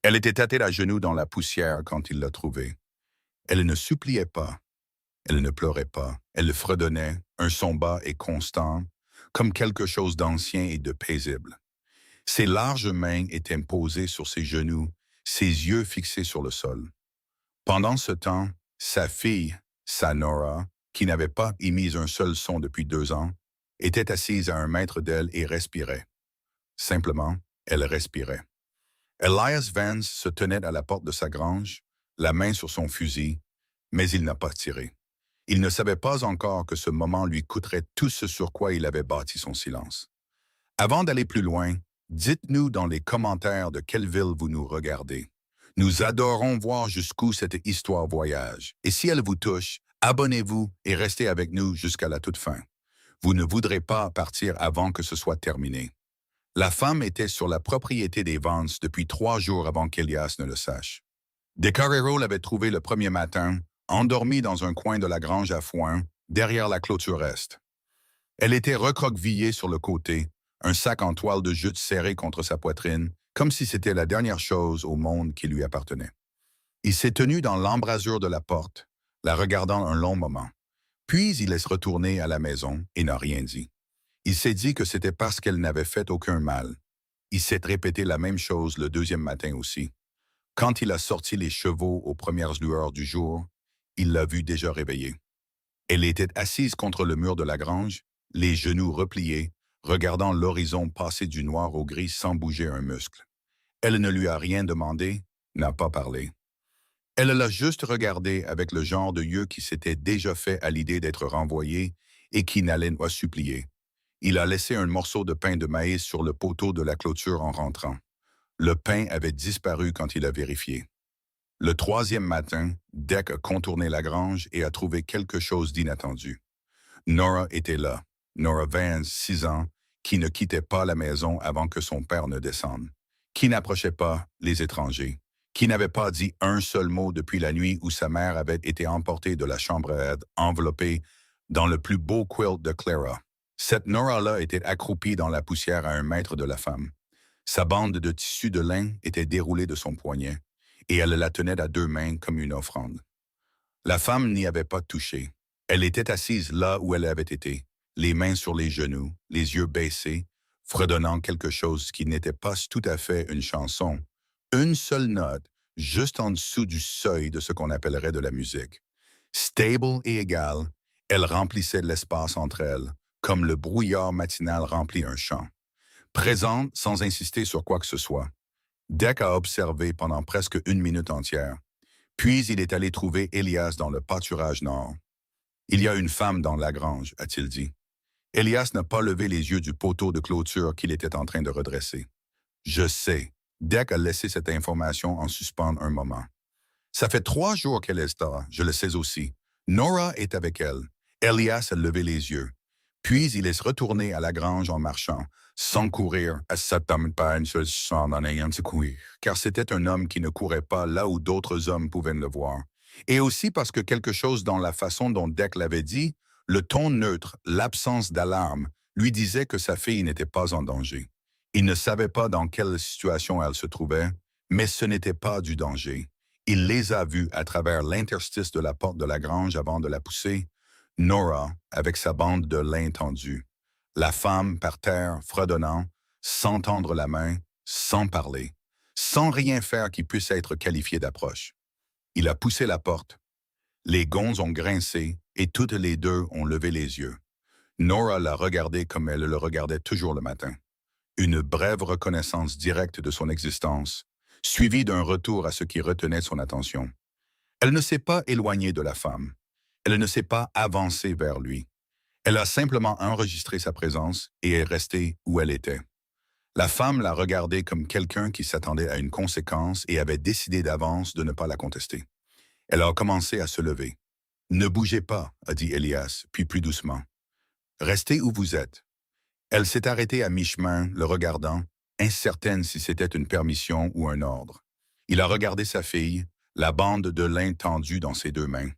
Elle était tâtée à genoux dans la poussière quand il l'a trouvée. Elle ne suppliait pas, elle ne pleurait pas, elle fredonnait, un son bas et constant, comme quelque chose d'ancien et de paisible. Ses larges mains étaient posées sur ses genoux, ses yeux fixés sur le sol. Pendant ce temps, sa fille, sa Nora, qui n'avait pas émis un seul son depuis 2 ans, était assise à 1 mètre d'elle et respirait. Simplement, elle respirait. Elias Vance se tenait à la porte de sa grange, la main sur son fusil, mais il n'a pas tiré. Il ne savait pas encore que ce moment lui coûterait tout ce sur quoi il avait bâti son silence. Avant d'aller plus loin, dites-nous dans les commentaires de quelle ville vous nous regardez. Nous adorons voir jusqu'où cette histoire voyage. Et si elle vous touche, abonnez-vous et restez avec nous jusqu'à la toute fin. Vous ne voudrez pas partir avant que ce soit terminé. La femme était sur la propriété des Vance depuis 3 jours avant qu'Elias ne le sache. De Carrero l'avait trouvé le premier matin, endormie dans un coin de la grange à foin, derrière la clôture est. Elle était recroquevillée sur le côté, un sac en toile de jute serré contre sa poitrine, comme si c'était la dernière chose au monde qui lui appartenait. Il s'est tenu dans l'embrasure de la porte, la regardant un long moment. Puis il est retourné à la maison et n'a rien dit. Il s'est dit que c'était parce qu'elle n'avait fait aucun mal. Il s'est répété la même chose le deuxième matin aussi. Quand il a sorti les chevaux aux premières lueurs du jour, il l'a vue déjà réveillée. Elle était assise contre le mur de la grange, les genoux repliés, regardant l'horizon passer du noir au gris sans bouger un muscle. Elle ne lui a rien demandé, n'a pas parlé. Elle l'a juste regardé avec le genre de yeux qui s'était déjà fait à l'idée d'être renvoyé et qui n'allait pas supplier. Il a laissé un morceau de pain de maïs sur le poteau de la clôture en rentrant. Le pain avait disparu quand il a vérifié. Le troisième matin, Dec a contourné la grange et a trouvé quelque chose d'inattendu. Nora était là, Nora Vance, 6 ans, qui ne quittait pas la maison avant que son père ne descende, qui n'approchait pas les étrangers, qui n'avait pas dit un seul mot depuis la nuit où sa mère avait été emportée de la chambre à aide, enveloppée dans le plus beau quilt de Clara. Cette Nora-là était accroupie dans la poussière à 1 mètre de la femme. Sa bande de tissu de lin était déroulée de son poignet, et elle la tenait à 2 mains comme une offrande. La femme n'y avait pas touché. Elle était assise là où elle avait été, les mains sur les genoux, les yeux baissés, fredonnant quelque chose qui n'était pas tout à fait une chanson. Une seule note, juste en dessous du seuil de ce qu'on appellerait de la musique. Stable et égale, elle remplissait l'espace entre elles, comme le brouillard matinal remplit un champ. Présente sans insister sur quoi que ce soit. Dec a observé pendant presque 1 minute entière. Puis il est allé trouver Elias dans le pâturage nord. « Il y a une femme dans la grange », a-t-il dit. Elias n'a pas levé les yeux du poteau de clôture qu'il était en train de redresser. « Je sais. » Dec a laissé cette information en suspens un moment. « Ça fait 3 jours qu'elle est là, je le sais aussi. Nora est avec elle. » Elias a levé les yeux. Puis il est retourné à la grange en marchant, sans courir, car c'était un homme qui ne courait pas là où d'autres hommes pouvaient le voir. Et aussi parce que quelque chose dans la façon dont Dec l'avait dit, le ton neutre, l'absence d'alarme, lui disait que sa fille n'était pas en danger. Il ne savait pas dans quelle situation elle se trouvait, mais ce n'était pas du danger. Il les a vus à travers l'interstice de la porte de la grange avant de la pousser. Nora, avec sa bande de lin tendue. La femme par terre, fredonnant, sans tendre la main, sans parler, sans rien faire qui puisse être qualifié d'approche. Il a poussé la porte. Les gonds ont grincé et toutes les deux ont levé les yeux. Nora l'a regardé comme elle le regardait toujours le matin. Une brève reconnaissance directe de son existence, suivie d'un retour à ce qui retenait son attention. Elle ne s'est pas éloignée de la femme. Elle ne s'est pas avancée vers lui. Elle a simplement enregistré sa présence et est restée où elle était. La femme l'a regardée comme quelqu'un qui s'attendait à une conséquence et avait décidé d'avance de ne pas la contester. Elle a commencé à se lever. « Ne bougez pas », a dit Elias, puis plus doucement. « Restez où vous êtes. » Elle s'est arrêtée à mi-chemin, le regardant, incertaine si c'était une permission ou un ordre. Il a regardé sa fille, la bande de lin tendue dans ses 2 mains.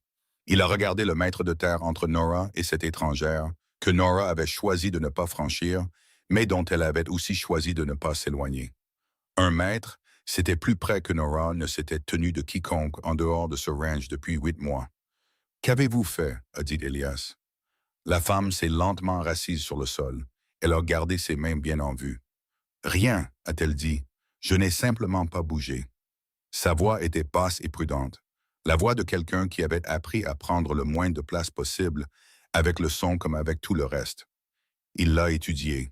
Il a regardé le mètre de terre entre Nora et cette étrangère, que Nora avait choisi de ne pas franchir, mais dont elle avait aussi choisi de ne pas s'éloigner. 1 mètre, C'était plus près que Nora ne s'était tenue de quiconque en dehors de ce ranch depuis 8 mois. Qu'avez-vous fait? A dit Elias. La femme s'est lentement rassise sur le sol. Elle a gardé ses mains bien en vue. Rien, a-t-elle dit. Je n'ai simplement pas bougé. Sa voix était basse et prudente. La voix de quelqu'un qui avait appris à prendre le moins de place possible, avec le son comme avec tout le reste. Il l'a étudiée.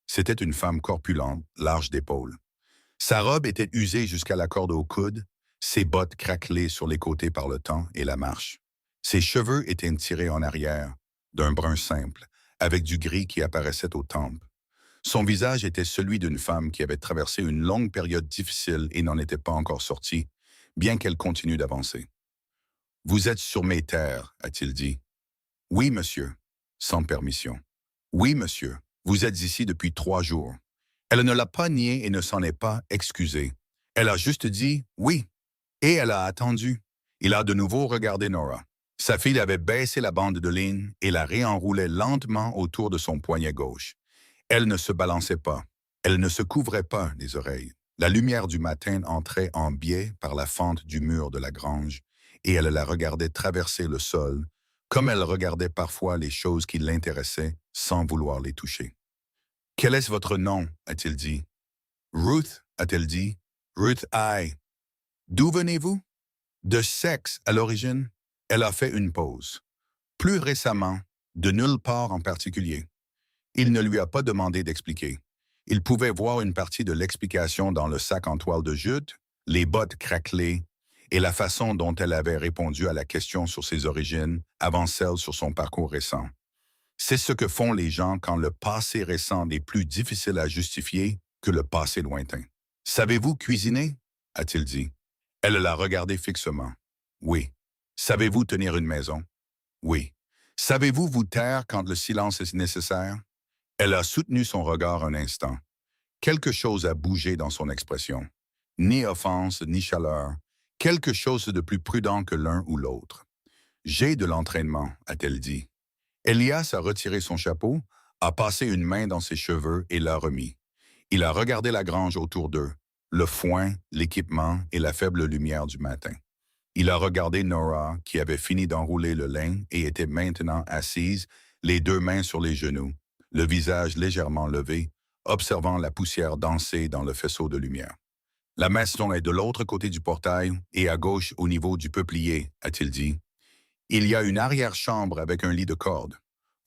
C'était une femme corpulente, large d'épaules. Sa robe était usée jusqu'à la corde au coude, ses bottes craquelées sur les côtés par le temps et la marche. Ses cheveux étaient tirés en arrière, d'un brun simple, avec du gris qui apparaissait aux tempes. Son visage était celui d'une femme qui avait traversé une longue période difficile et n'en était pas encore sortie, bien qu'elle continue d'avancer. « Vous êtes sur mes terres, a-t-il dit. « Oui, monsieur. » Sans permission. « Oui, monsieur. Vous êtes ici depuis 3 jours. » Elle ne l'a pas nié et ne s'en est pas excusée. Elle a juste dit « oui ». Et elle a attendu. Il a de nouveau regardé Nora. Sa fille avait baissé la bande de ligne et la réenroulait lentement autour de son poignet gauche. Elle ne se balançait pas. Elle ne se couvrait pas les oreilles. La lumière du matin entrait en biais par la fente du mur de la grange et elle la regardait traverser le sol, comme elle regardait parfois les choses qui l'intéressaient sans vouloir les toucher. « Quel est votre nom? » a-t-il dit. « Ruth, a-t-elle dit. « Ruth I. »« D'où venez-vous? »« De sexe à l'origine. » Elle a fait une pause. « Plus récemment, de nulle part en particulier. » Il ne lui a pas demandé d'expliquer. Il pouvait voir une partie de l'explication dans le sac en toile de jute, les bottes craquelées et la façon dont elle avait répondu à la question sur ses origines avant celle sur son parcours récent. C'est ce que font les gens quand le passé récent est plus difficile à justifier que le passé lointain. « Savez-vous cuisiner? » a-t-il dit. Elle l'a regardé fixement. « Oui. »« Savez-vous tenir une maison? » ?»« Oui. »« Savez-vous vous taire quand le silence est nécessaire? » Elle a soutenu son regard un instant. Quelque chose a bougé dans son expression. Ni offense, ni chaleur. Quelque chose de plus prudent que l'un ou l'autre. « J'ai de l'entraînement, » a-t-elle dit. Elias a retiré son chapeau, a passé une main dans ses cheveux et l'a remis. Il a regardé la grange autour d'eux, le foin, l'équipement et la faible lumière du matin. Il a regardé Nora, qui avait fini d'enrouler le lin et était maintenant assise, les 2 mains sur les genoux, le visage légèrement levé, observant la poussière danser dans le faisceau de lumière. « La maison est de l'autre côté du portail et à gauche au niveau du peuplier, » a-t-il dit. « Il y a une arrière-chambre avec un lit de corde.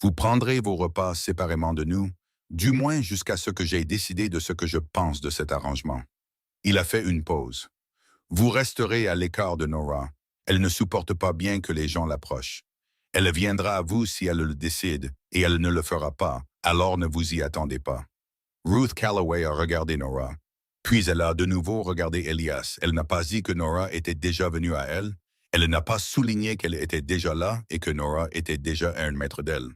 Vous prendrez vos repas séparément de nous, du moins jusqu'à ce que j'aie décidé de ce que je pense de cet arrangement. » Il a fait une pause. « Vous resterez à l'écart de Nora. Elle ne supporte pas bien que les gens l'approchent. Elle viendra à vous si elle le décide, et elle ne le fera pas, alors ne vous y attendez pas. » Ruth Calloway a regardé Nora. Puis elle a de nouveau regardé Elias. Elle n'a pas dit que Nora était déjà venue à elle. Elle n'a pas souligné qu'elle était déjà là et que Nora était déjà à 1 mètre d'elle.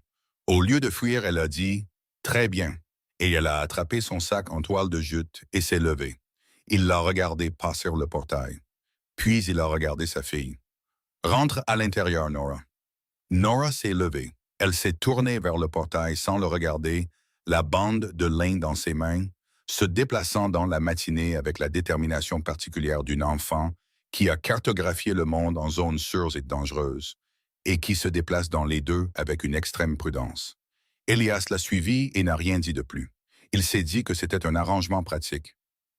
Au lieu de fuir, elle a dit « Très bien », et elle a attrapé son sac en toile de jute et s'est levée. Il l'a regardé passer le portail. Puis il a regardé sa fille. « Rentre à l'intérieur, Nora. » Nora s'est levée. Elle s'est tournée vers le portail sans le regarder, la bande de lin dans ses mains, se déplaçant dans la matinée avec la détermination particulière d'une enfant qui a cartographié le monde en zones sûres et dangereuses, et qui se déplace dans les deux avec une extrême prudence. Elias l'a suivi et n'a rien dit de plus. Il s'est dit que c'était un arrangement pratique.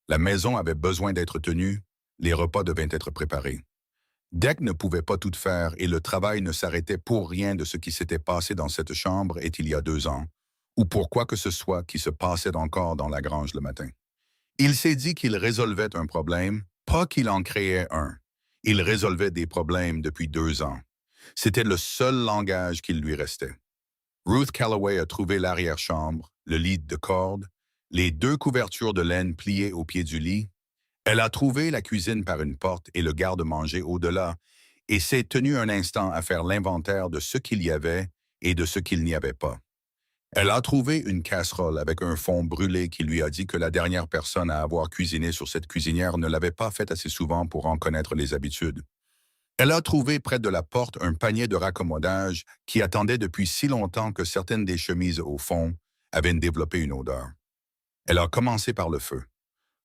La maison avait besoin d'être tenue, les repas devaient être préparés. Deck ne pouvait pas tout faire et le travail ne s'arrêtait pour rien de ce qui s'était passé dans cette chambre il y a 2 ans, ou pour quoi que ce soit qui se passait encore dans la grange le matin. Il s'est dit qu'il résolvait un problème, pas qu'il en créait un. Il résolvait des problèmes depuis 2 ans. C'était le seul langage qu'il lui restait. Ruth Calloway a trouvé l'arrière-chambre, le lit de corde, les 2 couvertures de laine pliées au pied du lit. Elle a trouvé la cuisine par une porte et le garde-manger au-delà, et s'est tenue un instant à faire l'inventaire de ce qu'il y avait et de ce qu'il n'y avait pas. Elle a trouvé une casserole avec un fond brûlé qui lui a dit que la dernière personne à avoir cuisiné sur cette cuisinière ne l'avait pas fait assez souvent pour en connaître les habitudes. Elle a trouvé près de la porte un panier de raccommodage qui attendait depuis si longtemps que certaines des chemises au fond avaient développé une odeur. Elle a commencé par le feu.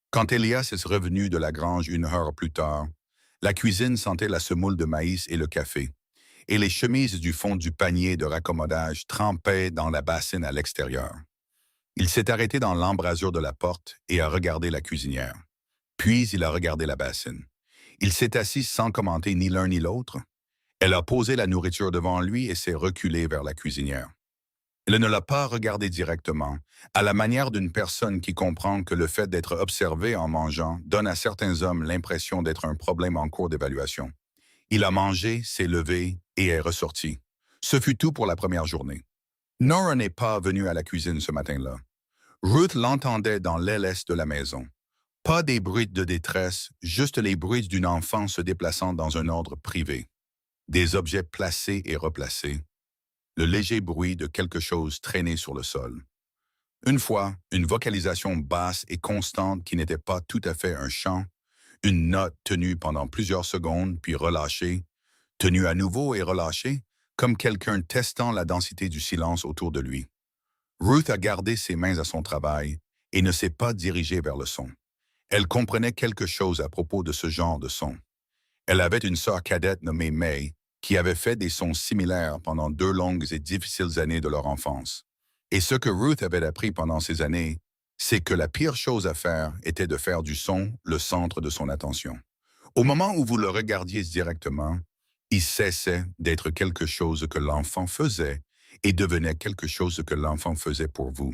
Quand Elias est revenu de la grange 1 heure plus tard, la cuisine sentait la semoule de maïs et le café, et les chemises du fond du panier de raccommodage trempaient dans la bassine à l'extérieur. Il s'est arrêté dans l'embrasure de la porte et a regardé la cuisinière. Puis il a regardé la bassine. Il s'est assis sans commenter ni l'un ni l'autre. Elle a posé la nourriture devant lui et s'est reculée vers la cuisinière. Elle ne l'a pas regardé directement, à la manière d'une personne qui comprend que le fait d'être observé en mangeant donne à certains hommes l'impression d'être un problème en cours d'évaluation. Il a mangé, s'est levé et est ressorti. Ce fut tout pour la première journée. Nora n'est pas venue à la cuisine ce matin-là. Ruth l'entendait dans l'aile est de la maison. Pas des bruits de détresse, juste les bruits d'une enfant se déplaçant dans un ordre privé. Des objets placés et replacés. Le léger bruit de quelque chose traîné sur le sol. Une fois, une vocalisation basse et constante qui n'était pas tout à fait un chant, une note tenue pendant plusieurs secondes puis relâchée, tenue à nouveau et relâchée, comme quelqu'un testant la densité du silence autour de lui. Ruth a gardé ses mains à son travail et ne s'est pas dirigée vers le son. Elle comprenait quelque chose à propos de ce genre de son. Elle avait une sœur cadette nommée May, qui avait fait des sons similaires pendant 2 longues et difficiles années de leur enfance. Et ce que Ruth avait appris pendant ces années, c'est que la pire chose à faire était de faire du son le centre de son attention. Au moment où vous le regardiez directement, il cessait d'être quelque chose que l'enfant faisait et devenait quelque chose que l'enfant faisait pour vous,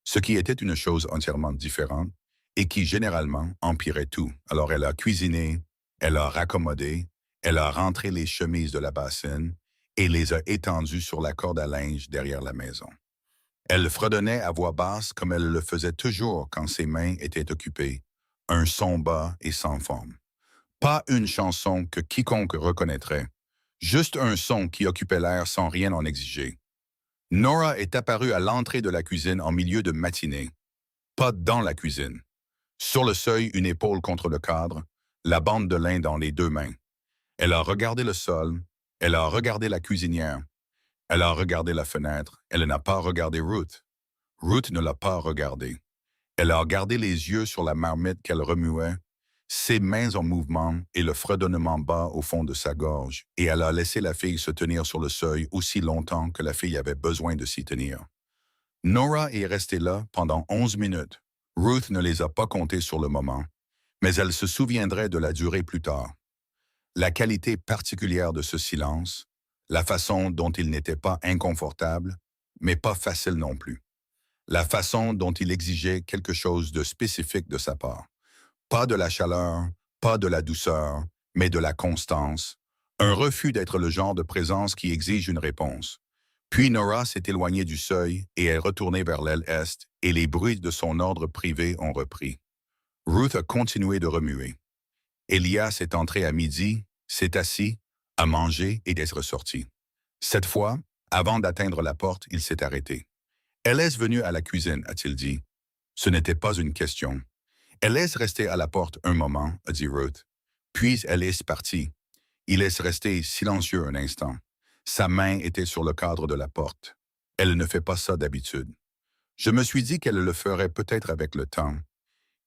ce qui était une chose entièrement différente et qui généralement empirait tout. Alors elle a cuisiné, elle a raccommodé, elle a rentré les chemises de la bassine et les a étendues sur la corde à linge derrière la maison. Elle fredonnait à voix basse comme elle le faisait toujours quand ses mains étaient occupées, un son bas et sans forme. Pas une chanson que quiconque reconnaîtrait, juste un son qui occupait l'air sans rien en exiger. Nora est apparue à l'entrée de la cuisine en milieu de matinée. Pas dans la cuisine. Sur le seuil, une épaule contre le cadre, la bande de lin dans les 2 mains. Elle a regardé le sol, elle a regardé la cuisinière, elle a regardé la fenêtre, elle n'a pas regardé Ruth. Ruth ne l'a pas regardée. Elle a gardé les yeux sur la marmite qu'elle remuait, ses mains en mouvement et le fredonnement bas au fond de sa gorge, et elle a laissé la fille se tenir sur le seuil aussi longtemps que la fille avait besoin de s'y tenir. Nora est restée là pendant 11 minutes. Ruth ne les a pas comptées sur le moment, mais elle se souviendrait de la durée plus tard. La qualité particulière de ce silence, la façon dont il n'était pas inconfortable, mais pas facile non plus. La façon dont il exigeait quelque chose de spécifique de sa part. Pas de la chaleur, pas de la douceur, mais de la constance. Un refus d'être le genre de présence qui exige une réponse. Puis Nora s'est éloignée du seuil et est retournée vers l'aile est, et les bruits de son ordre privé ont repris. Ruth a continué de remuer. Elias est entré à midi, s'est assis, a mangé et est ressorti. Cette fois, avant d'atteindre la porte, il s'est arrêté. « Elle est venue à la cuisine », a-t-il dit. Ce n'était pas une question. « Elle est restée à la porte un moment », a dit Ruth. Puis elle est partie. Il est resté silencieux un instant. Sa main était sur le cadre de la porte. Elle ne fait pas ça d'habitude. Je me suis dit qu'elle le ferait peut-être avec le temps.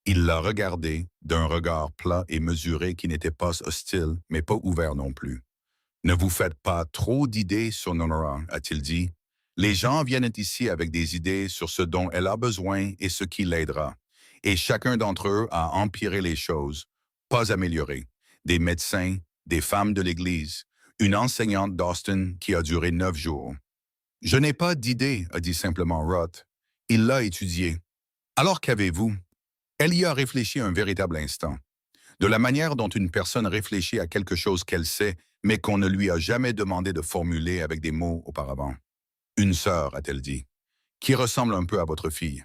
Il l'a regardé d'un regard plat et mesuré qui n'était pas hostile, mais pas ouvert non plus. « Ne vous faites pas trop d'idées sur Nora », a-t-il dit. « Les gens viennent ici avec des idées sur ce dont elle a besoin et ce qui l'aidera. Et chacun d'entre eux a empiré les choses, pas amélioré. Des médecins, des femmes de l'Église, une enseignante d'Austin qui a duré 9 jours. « Je n'ai pas d'idée », a dit simplement Ruth. Il l'a étudié. « Alors qu'avez-vous » Elle y a réfléchi un véritable instant. De la manière dont une personne réfléchit à quelque chose qu'elle sait, mais qu'on ne lui a jamais demandé de formuler avec des mots auparavant. « Une sœur », a-t-elle dit, « qui ressemble un peu à votre fille,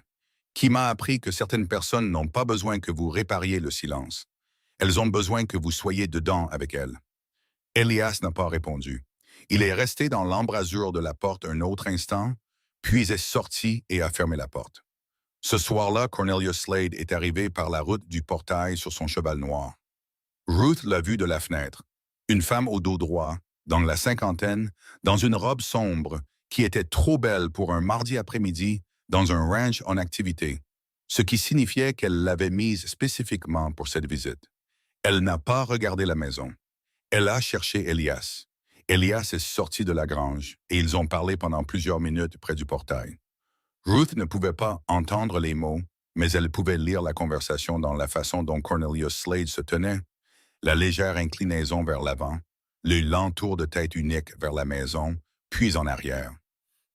qui m'a appris que certaines personnes n'ont pas besoin que vous répariez le silence. Elles ont besoin que vous soyez dedans avec elles. » Elias n'a pas répondu. Il est resté dans l'embrasure de la porte un autre instant, puis est sorti et a fermé la porte. Ce soir-là, Cornelius Slade est arrivé par la route du portail sur son cheval noir. Ruth l'a vu de la fenêtre. Une femme au dos droit, dans la cinquantaine, dans une robe sombre, qui était trop belle pour un mardi après-midi, dans un ranch en activité. ce qui signifiait qu'elle l'avait mise spécifiquement pour cette visite. Elle n'a pas regardé la maison. Elle a cherché Elias. Elias est sorti de la grange et ils ont parlé pendant plusieurs minutes près du portail. Ruth ne pouvait pas entendre les mots, mais elle pouvait lire la conversation dans la façon dont Cornelius Slade se tenait, la légère inclinaison vers l'avant, le lent tour de tête unique vers la maison, puis en arrière.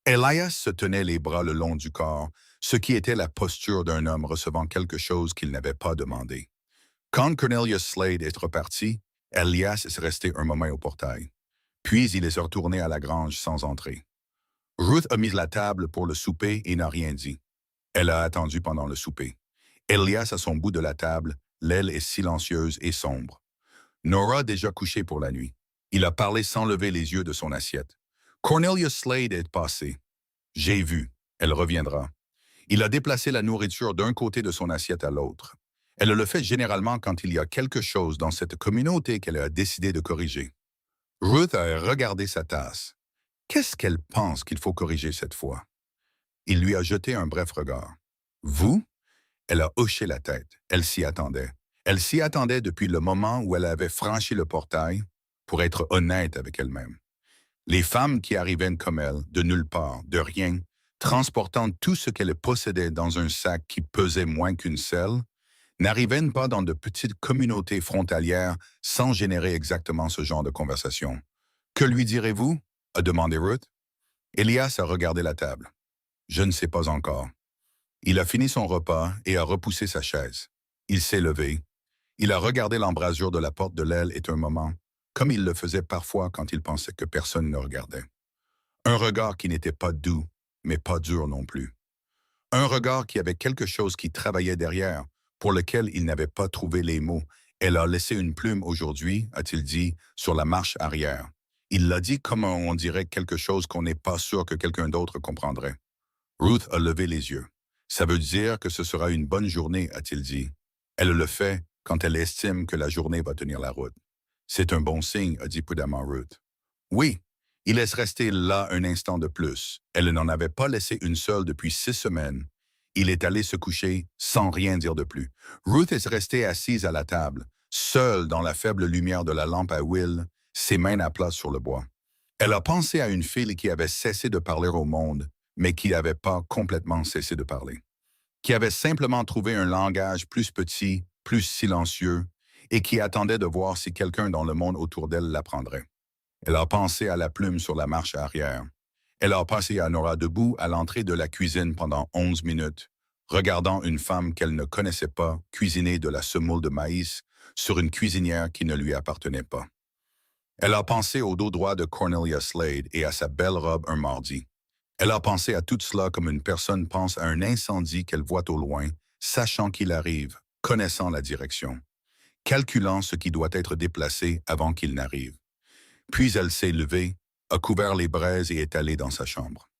Elias se tenait les bras le long du corps, ce qui était la posture d'un homme recevant quelque chose qu'il n'avait pas demandé. Quand Cornelius Slade est reparti, Elias est resté un moment au portail. Puis il est retourné à la grange sans entrer. Ruth a mis la table pour le souper et n'a rien dit. Elle a attendu pendant le souper. Elias à son bout de la table, l'aile est silencieuse et sombre. Nora déjà couchée pour la nuit. Il a parlé sans lever les yeux de son assiette. Cornelius Slade est passé. J'ai vu. Elle reviendra. Il a déplacé la nourriture d'un côté de son assiette à l'autre. Elle le fait généralement quand il y a quelque chose dans cette communauté qu'elle a décidé de corriger. Ruth a regardé sa tasse. Qu'est-ce qu'elle pense qu'il faut corriger cette fois? Il lui a jeté un bref regard. Vous? Elle a hoché la tête. Elle s'y attendait. Elle s'y attendait depuis le moment où elle avait franchi le portail, pour être honnête avec elle-même. Les femmes qui arrivaient comme elle, de nulle part, de rien, transportant tout ce qu'elles possédaient dans un sac qui pesait moins qu'une selle, n'arrivaient pas dans de petites communautés frontalières sans générer exactement ce genre de conversation. « Que lui direz-vous » a demandé Ruth. Elias a regardé la table. « Je ne sais pas encore. » Il a fini son repas et a repoussé sa chaise. Il s'est levé. Il a regardé l'embrasure de la porte de l'aile et un moment, comme il le faisait parfois quand il pensait que personne ne regardait. Un regard qui n'était pas doux, mais pas dur non plus. Un regard qui avait quelque chose qui travaillait derrière, pour lequel il n'avait pas trouvé les mots. Elle a laissé une plume aujourd'hui, a-t-il dit, sur la marche arrière. Il l'a dit comme on dirait quelque chose qu'on n'est pas sûr que quelqu'un d'autre comprendrait. Ruth a levé les yeux. Ça veut dire que ce sera une bonne journée, a-t-il dit. Elle le fait quand elle estime que la journée va tenir la route. C'est un bon signe, a dit prudemment Ruth. Oui, il laisse rester là un instant de plus. Elle n'en avait pas laissé une seule depuis 6 semaines. Il est allé se coucher sans rien dire de plus. Ruth est restée assise à la table, seule dans la faible lumière de la lampe à huile, ses mains à plat sur le bois. Elle a pensé à une fille qui avait cessé de parler au monde, mais qui n'avait pas complètement cessé de parler. Qui avait simplement trouvé un langage plus petit, plus silencieux, et qui attendait de voir si quelqu'un dans le monde autour d'elle l'apprendrait. Elle a pensé à la plume sur la marche arrière. Elle a passé à Nora debout à l'entrée de la cuisine pendant 11 minutes, regardant une femme qu'elle ne connaissait pas cuisiner de la semoule de maïs sur une cuisinière qui ne lui appartenait pas. Elle a pensé au dos droit de Cornelia Slade et à sa belle robe un mardi. Elle a pensé à tout cela comme une personne pense à un incendie qu'elle voit au loin, sachant qu'il arrive, connaissant la direction, calculant ce qui doit être déplacé avant qu'il n'arrive. Puis elle s'est levée, a couvert les braises et est allée dans sa chambre.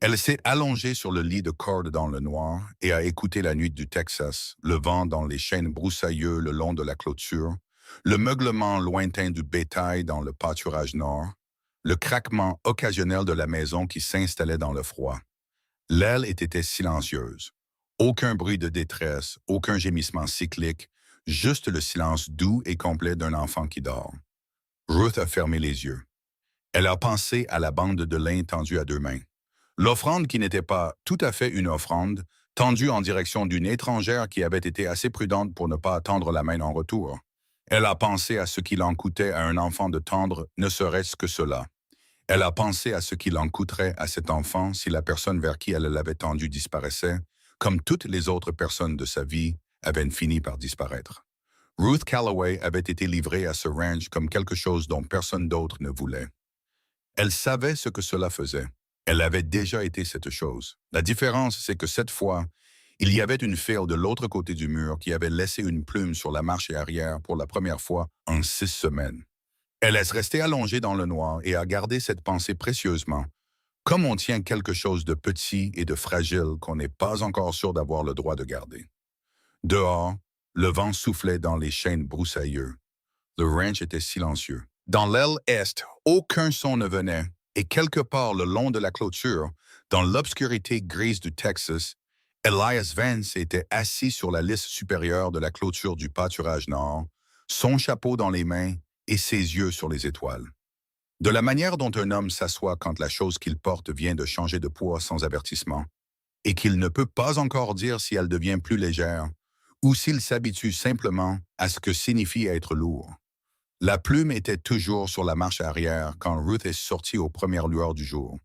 Elle s'est allongée sur le lit de corde dans le noir et a écouté la nuit du Texas, le vent dans les chênes broussailleux le long de la clôture, le meuglement lointain du bétail dans le pâturage nord, le craquement occasionnel de la maison qui s'installait dans le froid. L'aile était silencieuse. Aucun bruit de détresse, aucun gémissement cyclique, juste le silence doux et complet d'un enfant qui dort. Ruth a fermé les yeux. Elle a pensé à la bande de lin tendue à 2 mains. L'offrande qui n'était pas tout à fait une offrande, tendue en direction d'une étrangère qui avait été assez prudente pour ne pas tendre la main en retour. Elle a pensé à ce qu'il en coûtait à un enfant de tendre, ne serait-ce que cela. Elle a pensé à ce qu'il en coûterait à cet enfant si la personne vers qui elle l'avait tendu disparaissait, comme toutes les autres personnes de sa vie avaient fini par disparaître. Ruth Calloway avait été livrée à ce ranch comme quelque chose dont personne d'autre ne voulait. Elle savait ce que cela faisait. Elle avait déjà été cette chose. La différence, c'est que cette fois, il y avait une fille de l'autre côté du mur qui avait laissé une plume sur la marche arrière pour la première fois en 6 semaines. Elle est restée allongée dans le noir et a gardé cette pensée précieusement, comme on tient quelque chose de petit et de fragile qu'on n'est pas encore sûr d'avoir le droit de garder. Dehors, le vent soufflait dans les chênes broussailleux. Le ranch était silencieux. Dans l'aile est, aucun son ne venait, et quelque part le long de la clôture, dans l'obscurité grise du Texas, Elias Vance était assis sur la lisse supérieure de la clôture du pâturage nord, son chapeau dans les mains et ses yeux sur les étoiles. De la manière dont un homme s'assoit quand la chose qu'il porte vient de changer de poids sans avertissement, et qu'il ne peut pas encore dire si elle devient plus légère, ou s'il s'habitue simplement à ce que signifie être lourd. La plume était toujours sur la marche arrière quand Ruth est sortie aux premières lueurs du jour.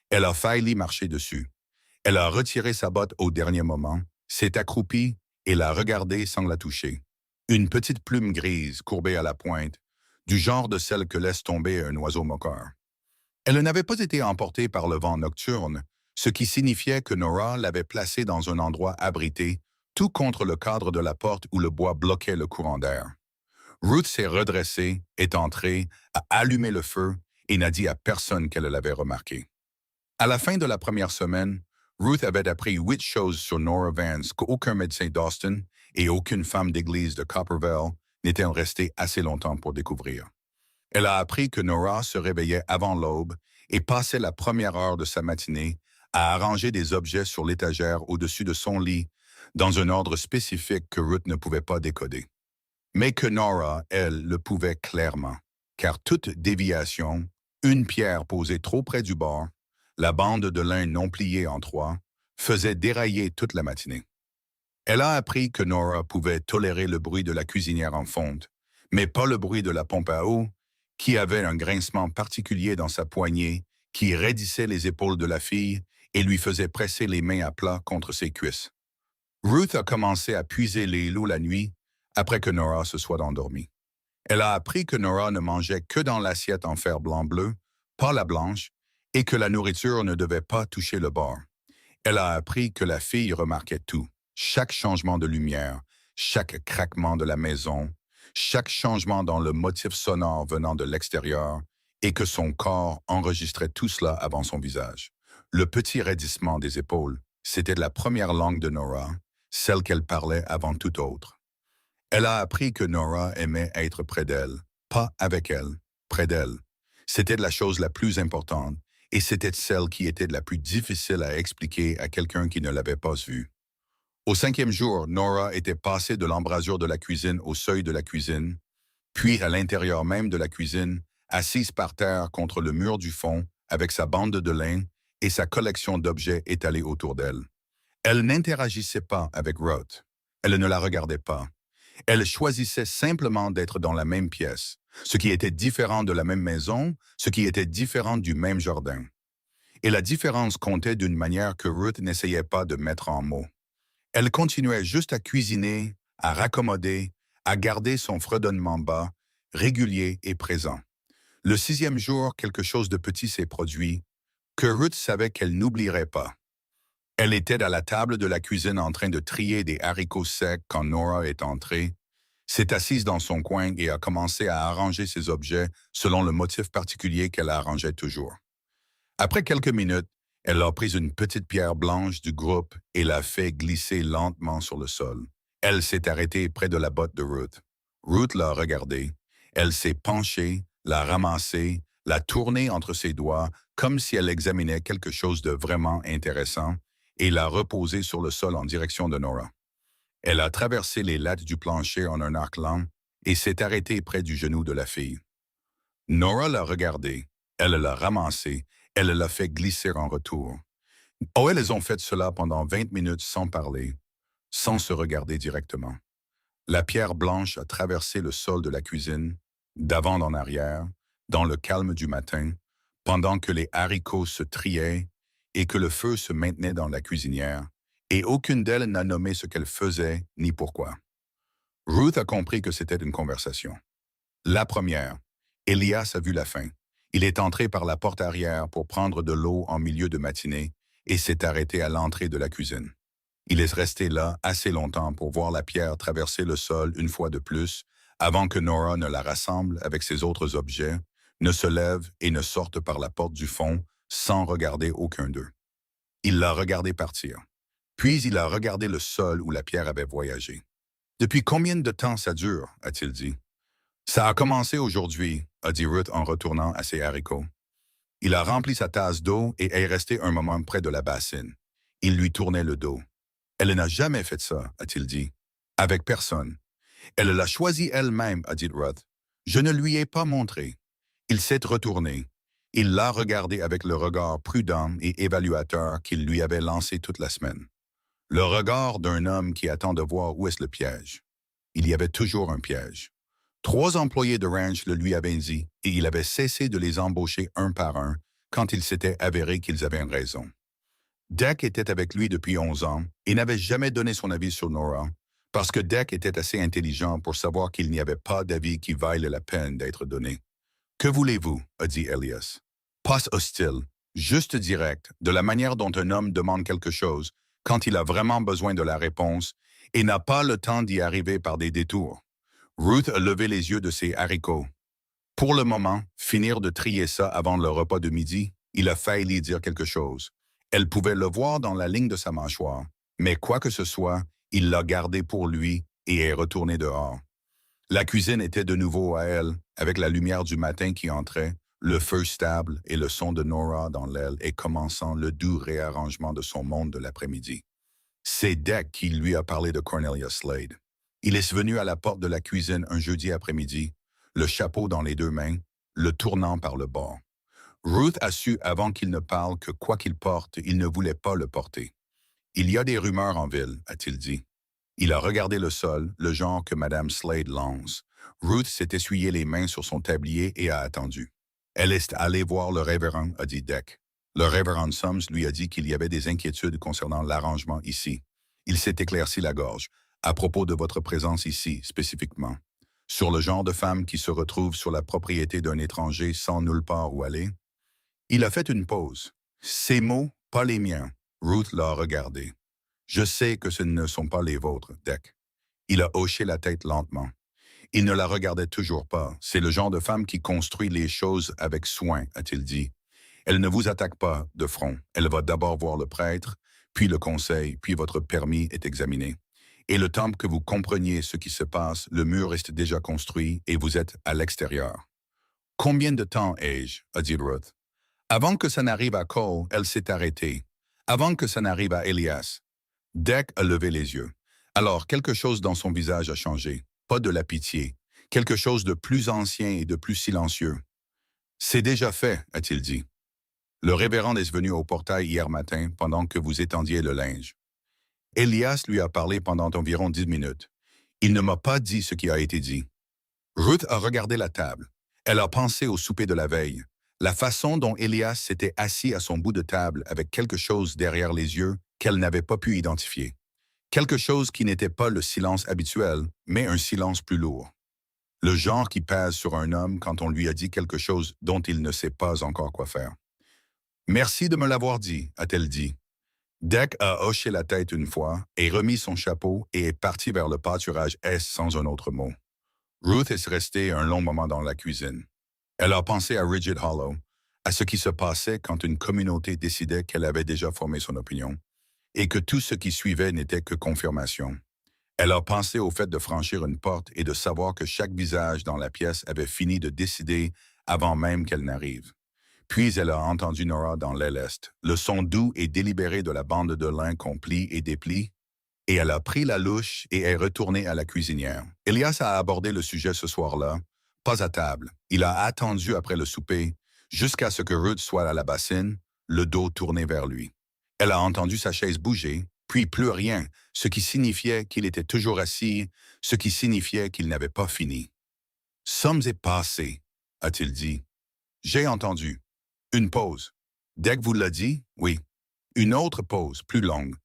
Elle a failli marcher dessus. Elle a retiré sa botte au dernier moment, s'est accroupie et l'a regardée sans la toucher. Une petite plume grise courbée à la pointe, du genre de celle que laisse tomber un oiseau moqueur. Elle n'avait pas été emportée par le vent nocturne, ce qui signifiait que Nora l'avait placée dans un endroit abrité, tout contre le cadre de la porte où le bois bloquait le courant d'air. Ruth s'est redressée, est entrée, a allumé le feu et n'a dit à personne qu'elle l'avait remarqué. À la fin de la première semaine, Ruth avait appris 8 choses sur Nora Vance qu'aucun médecin d'Austin et aucune femme d'église de Copperville n'étaient restés assez longtemps pour découvrir. Elle a appris que Nora se réveillait avant l'aube et passait la première heure de sa matinée à arranger des objets sur l'étagère au-dessus de son lit dans un ordre spécifique que Ruth ne pouvait pas décoder. Mais que Nora, elle, le pouvait clairement, car toute déviation, une pierre posée trop près du bord, la bande de lin non pliée en trois, faisait dérailler toute la matinée. Elle a appris que Nora pouvait tolérer le bruit de la cuisinière en fonte, mais pas le bruit de la pompe à eau, qui avait un grincement particulier dans sa poignée, qui raidissait les épaules de la fille et lui faisait presser les mains à plat contre ses cuisses. Ruth a commencé à puiser les loups la nuit, après que Nora se soit endormie. Elle a appris que Nora ne mangeait que dans l'assiette en fer blanc-bleu, pas la blanche, et que la nourriture ne devait pas toucher le bord. Elle a appris que la fille remarquait tout, chaque changement de lumière, chaque craquement de la maison, chaque changement dans le motif sonore venant de l'extérieur, et que son corps enregistrait tout cela avant son visage. Le petit raidissement des épaules, c'était la première langue de Nora, celle qu'elle parlait avant toute autre. Elle a appris que Nora aimait être près d'elle, pas avec elle, près d'elle. C'était la chose la plus importante, et c'était celle qui était la plus difficile à expliquer à quelqu'un qui ne l'avait pas vue. Au 5e jour, Nora était passée de l'embrasure de la cuisine au seuil de la cuisine, puis à l'intérieur même de la cuisine, assise par terre contre le mur du fond, avec sa bande de lin et sa collection d'objets étalés autour d'elle. Elle n'interagissait pas avec Ruth. Elle ne la regardait pas. Elle choisissait simplement d'être dans la même pièce, ce qui était différent de la même maison, ce qui était différent du même jardin. Et la différence comptait d'une manière que Ruth n'essayait pas de mettre en mots. Elle continuait juste à cuisiner, à raccommoder, à garder son fredonnement bas, régulier et présent. Le 6e jour, quelque chose de petit s'est produit, que Ruth savait qu'elle n'oublierait pas. Elle était à la table de la cuisine en train de trier des haricots secs quand Nora est entrée, s'est assise dans son coin et a commencé à arranger ses objets selon le motif particulier qu'elle arrangeait toujours. Après quelques minutes, elle a pris une petite pierre blanche du groupe et l'a fait glisser lentement sur le sol. Elle s'est arrêtée près de la botte de Ruth. Ruth l'a regardée. Elle s'est penchée, l'a ramassée, l'a tournée entre ses doigts comme si elle examinait quelque chose de vraiment intéressant et l'a reposée sur le sol en direction de Nora. Elle a traversé les lattes du plancher en un arc lent et s'est arrêtée près du genou de la fille. Nora l'a regardée, elle l'a ramassée, elle l'a fait glisser en retour. Oh, elles ont fait cela pendant 20 minutes sans parler, sans se regarder directement. La pierre blanche a traversé le sol de la cuisine, d'avant en arrière, dans le calme du matin, pendant que les haricots se triaient et que le feu se maintenait dans la cuisinière, et aucune d'elles n'a nommé ce qu'elle faisait ni pourquoi. Ruth a compris que c'était une conversation. La première, Elias a vu la fin. Il est entré par la porte arrière pour prendre de l'eau en milieu de matinée et s'est arrêté à l'entrée de la cuisine. Il est resté là assez longtemps pour voir la pierre traverser le sol une fois de plus, avant que Nora ne la rassemble avec ses autres objets, ne se lève et ne sorte par la porte du fond sans regarder aucun d'eux. Il l'a regardé partir. Puis il a regardé le sol où la pierre avait voyagé. « Depuis combien de temps ça dure ?» a-t-il dit. « Ça a commencé aujourd'hui » a dit Ruth en retournant à ses haricots. Il a rempli sa tasse d'eau et est resté un moment près de la bassine. Il lui tournait le dos. Elle n'a jamais fait ça, a-t-il dit. Avec personne. Elle l'a choisi elle-même, a dit Ruth. Je ne lui ai pas montré. Il s'est retourné. Il l'a regardé avec le regard prudent et évaluateur qu'il lui avait lancé toute la semaine. Le regard d'un homme qui attend de voir où est le piège. Il y avait toujours un piège. 3 employés de ranch le lui avaient dit et il avait cessé de les embaucher un par un quand il s'était avéré qu'ils avaient raison. Deck était avec lui depuis 11 ans et n'avait jamais donné son avis sur Nora parce que Deck était assez intelligent pour savoir qu'il n'y avait pas d'avis qui vaille la peine d'être donné. Que voulez-vous, a dit Elias. Pas hostile, juste direct, de la manière dont un homme demande quelque chose quand il a vraiment besoin de la réponse et n'a pas le temps d'y arriver par des détours. Ruth a levé les yeux de ses haricots. Pour le moment, finir de trier ça avant le repas de midi, il a failli dire quelque chose. Elle pouvait le voir dans la ligne de sa mâchoire, mais quoi que ce soit, il l'a gardé pour lui et est retourné dehors. La cuisine était de nouveau à elle, avec la lumière du matin qui entrait, le feu stable et le son de Nora dans l'aile et commençant le doux réarrangement de son monde de l'après-midi. C'est Deck qui lui a parlé de Cornelia Slade. Il est venu à la porte de la cuisine un jeudi après-midi, le chapeau dans les 2 mains, le tournant par le bord. Ruth a su avant qu'il ne parle que quoi qu'il porte, il ne voulait pas le porter. Il y a des rumeurs en ville, a-t-il dit. Il a regardé le sol, le genre que Madame Slade lance. Ruth s'est essuyé les mains sur son tablier et a attendu. Elle est allée voir le révérend, a dit Deck. Le révérend Sums lui a dit qu'il y avait des inquiétudes concernant l'arrangement ici. Il s'est éclairci la gorge. À propos de votre présence ici, spécifiquement. Sur le genre de femme qui se retrouve sur la propriété d'un étranger sans nulle part où aller. Il a fait une pause. Ses mots, pas les miens. Ruth l'a regardé. Je sais que ce ne sont pas les vôtres, Deck. Il a hoché la tête lentement. Il ne la regardait toujours pas. C'est le genre de femme qui construit les choses avec soin, a-t-il dit. Elle ne vous attaque pas de front. Elle va d'abord voir le prêtre, puis le conseil, puis votre permis est examiné. Et le temps que vous compreniez ce qui se passe, le mur est déjà construit et vous êtes à l'extérieur. Combien de temps ai-je, a dit Ruth. Avant que ça n'arrive à Cole, elle s'est arrêtée. Avant que ça n'arrive à Elias. Deck a levé les yeux. Alors, quelque chose dans son visage a changé. Pas de la pitié. Quelque chose de plus ancien et de plus silencieux. C'est déjà fait, a-t-il dit. Le révérend est venu au portail hier matin pendant que vous étendiez le linge. Elias lui a parlé pendant environ 10 minutes. Il ne m'a pas dit ce qui a été dit. Ruth a regardé la table. Elle a pensé au souper de la veille. La façon dont Elias s'était assis à son bout de table avec quelque chose derrière les yeux qu'elle n'avait pas pu identifier. Quelque chose qui n'était pas le silence habituel, mais un silence plus lourd. Le genre qui pèse sur un homme quand on lui a dit quelque chose dont il ne sait pas encore quoi faire. « Merci de me l'avoir dit », a-t-elle dit. Deck a hoché la tête une fois et remis son chapeau et est parti vers le pâturage est sans un autre mot. Ruth est restée un long moment dans la cuisine. Elle a pensé à Rigid Hollow, à ce qui se passait quand une communauté décidait qu'elle avait déjà formé son opinion, et que tout ce qui suivait n'était que confirmation. Elle a pensé au fait de franchir une porte et de savoir que chaque visage dans la pièce avait fini de décider avant même qu'elle n'arrive. Puis elle a entendu Nora dans l'aile est, le son doux et délibéré de la bande de lin qu'on plie et déplie, et elle a pris la louche et est retournée à la cuisinière. Elias a abordé le sujet ce soir-là, pas à table. Il a attendu après le souper, jusqu'à ce que Ruth soit à la bassine, le dos tourné vers lui. Elle a entendu sa chaise bouger, puis plus rien, ce qui signifiait qu'il était toujours assis, ce qui signifiait qu'il n'avait pas fini. « Sommes est passé », a-t-il dit. « J'ai entendu. Une pause. Dès que vous l'a dit, oui. Une autre pause, plus longue.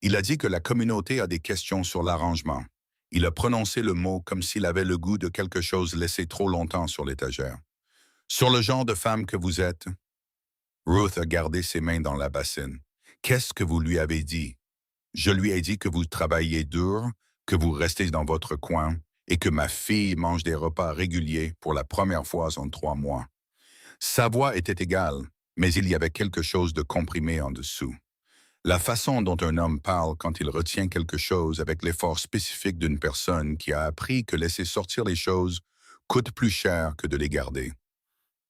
Il a dit que la communauté a des questions sur l'arrangement. Il a prononcé le mot comme s'il avait le goût de quelque chose laissé trop longtemps sur l'étagère. Sur le genre de femme que vous êtes. » Ruth a gardé ses mains dans la bassine. « Qu'est-ce que vous lui avez dit? » « Je lui ai dit que vous travaillez dur, que vous restez dans votre coin et que ma fille mange des repas réguliers pour la première fois en 3 mois. » Sa voix était égale, mais il y avait quelque chose de comprimé en dessous. La façon dont un homme parle quand il retient quelque chose avec l'effort spécifique d'une personne qui a appris que laisser sortir les choses coûte plus cher que de les garder.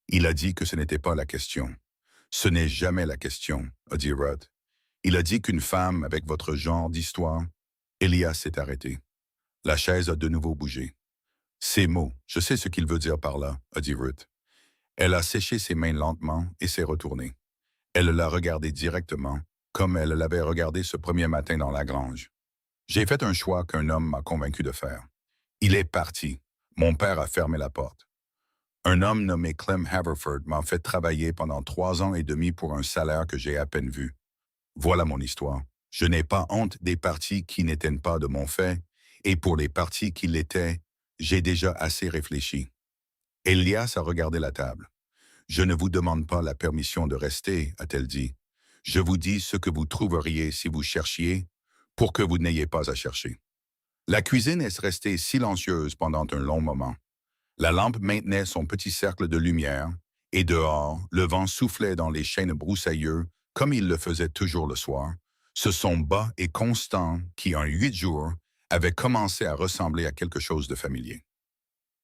Il a dit que ce n'était pas la question. « Ce n'est jamais la question », a dit Ruth. Il a dit qu'une femme avec votre genre d'histoire, Elias s'est arrêté. La chaise a de nouveau bougé. Ces mots, je sais ce qu'il veut dire par là, a dit Ruth. Elle a séché ses mains lentement et s'est retournée. Elle l'a regardé directement, comme elle l'avait regardé ce premier matin dans la grange. J'ai fait un choix qu'un homme m'a convaincu de faire. Il est parti. Mon père a fermé la porte. Un homme nommé Clem Haverford m'a fait travailler pendant 3 ans et demi pour un salaire que j'ai à peine vu. Voilà mon histoire. Je n'ai pas honte des parties qui n'étaient pas de mon fait, et pour les parties qui l'étaient, j'ai déjà assez réfléchi. Elias a regardé la table. Je ne vous demande pas la permission de rester, a-t-elle dit. Je vous dis ce que vous trouveriez si vous cherchiez, pour que vous n'ayez pas à chercher. La cuisine est restée silencieuse pendant un long moment. La lampe maintenait son petit cercle de lumière, et dehors, le vent soufflait dans les chênes broussailleux, comme il le faisait toujours le soir, ce son bas et constant qui, en 8 jours, avait commencé à ressembler à quelque chose de familier.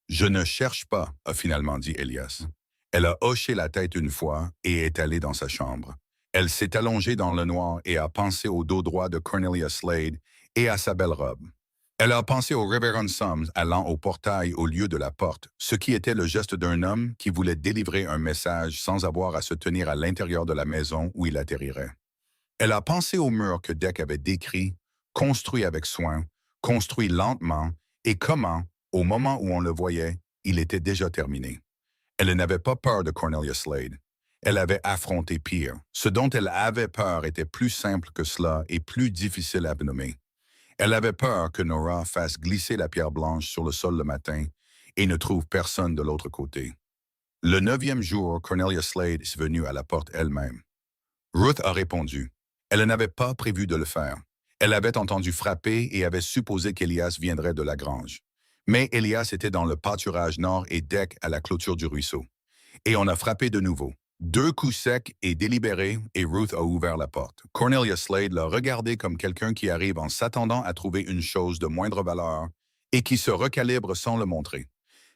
Je ne cherche pas, a finalement dit Elias. Elle a hoché la tête une fois et est allée dans sa chambre. Elle s'est allongée dans le noir et a pensé au dos droit de Cornelia Slade et à sa belle robe. Elle a pensé au Reverend Sums allant au portail au lieu de la porte, ce qui était le geste d'un homme qui voulait délivrer un message sans avoir à se tenir à l'intérieur de la maison où il atterrirait. Elle a pensé au mur que Deck avait décrit, construit avec soin, construit lentement, et comment, au moment où on le voyait, il était déjà terminé. Elle n'avait pas peur de Cornelia Slade. Elle avait affronté pire. Ce dont elle avait peur était plus simple que cela et plus difficile à nommer. Elle avait peur que Nora fasse glisser la pierre blanche sur le sol le matin et ne trouve personne de l'autre côté. Le 9e jour, Cornelia Slade est venue à la porte elle-même. Ruth a répondu. Elle n'avait pas prévu de le faire. Elle avait entendu frapper et avait supposé qu'Elias viendrait de la grange. Mais Elias était dans le pâturage nord et Deck à la clôture du ruisseau. Et on a frappé de nouveau. 2 coups secs et délibérés, et Ruth a ouvert la porte. Cornelia Slade l'a regardé comme quelqu'un qui arrive en s'attendant à trouver une chose de moindre valeur et qui se recalibre sans le montrer.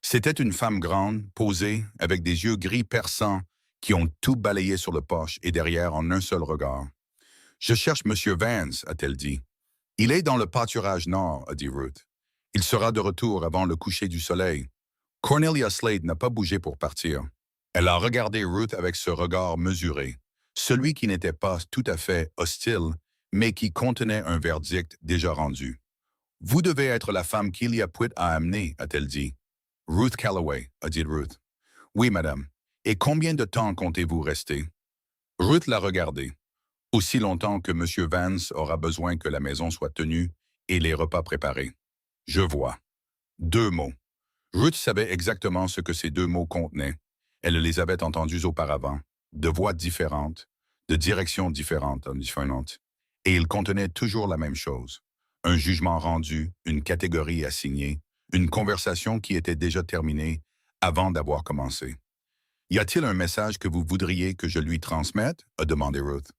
C'était une femme grande, posée, avec des yeux gris perçants qui ont tout balayé sur le porche et derrière en un seul regard. « Je cherche Monsieur Vance, a-t-elle dit. « Il est dans le pâturage nord, a dit Ruth. Il sera de retour avant le coucher du soleil. » Cornelia Slade n'a pas bougé pour partir. Elle a regardé Ruth avec ce regard mesuré, celui qui n'était pas tout à fait hostile, mais qui contenait un verdict déjà rendu. « Vous devez être la femme qu'Ilia Puitt a amenée, a-t-elle dit. « Ruth Calloway, a dit Ruth. « Oui, madame. Et combien de temps comptez-vous rester? » Ruth l'a regardé. « Aussi longtemps que M. Vance aura besoin que la maison soit tenue et les repas préparés. » « Je vois. » 2 mots. Ruth savait exactement ce que ces 2 mots contenaient. Elle les avait entendus auparavant, de voix différentes, de directions différentes. Et ils contenaient toujours la même chose. Un jugement rendu, une catégorie assignée, une conversation qui était déjà terminée avant d'avoir commencé. « Y a-t-il un message que vous voudriez que je lui transmette? » a demandé Ruth.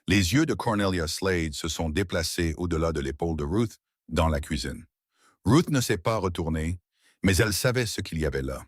Les yeux de Cornelia Slade se sont déplacés au-delà de l'épaule de Ruth dans la cuisine. Ruth ne s'est pas retournée, mais elle savait ce qu'il y avait là.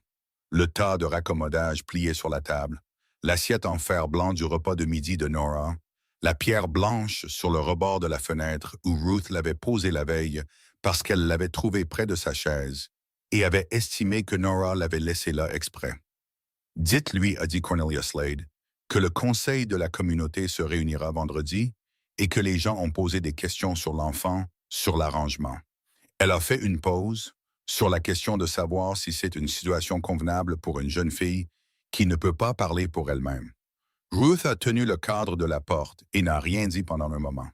Le tas de raccommodage plié sur la table, l'assiette en fer blanc du repas de midi de Nora, la pierre blanche sur le rebord de la fenêtre où Ruth l'avait posée la veille parce qu'elle l'avait trouvée près de sa chaise et avait estimé que Nora l'avait laissée là exprès. « Dites-lui, a dit Cornelia Slade, que le conseil de la communauté se réunira vendredi et que les gens ont posé des questions sur l'enfant, sur l'arrangement. » Elle a fait une pause sur la question de savoir si c'est une situation convenable pour une jeune fille qui ne peut pas parler pour elle-même. Ruth a tenu le cadre de la porte et n'a rien dit pendant un moment.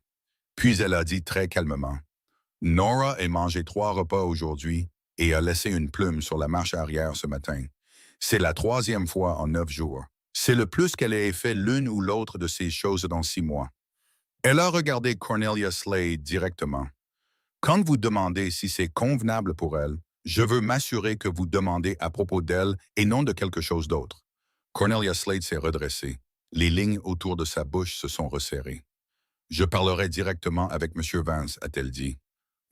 Puis elle a dit très calmement, « Nora a mangé 3 repas aujourd'hui et a laissé une plume sur la marche arrière ce matin. C'est la 3e fois en 9 jours. C'est le plus qu'elle ait fait l'une ou l'autre de ces choses dans 6 mois. » Elle a regardé Cornelia Slade directement. Quand vous demandez si c'est convenable pour elle, je veux m'assurer que vous demandez à propos d'elle et non de quelque chose d'autre. Cornelia Slade s'est redressée. Les lignes autour de sa bouche se sont resserrées. Je parlerai directement avec M. Vance, a-t-elle dit.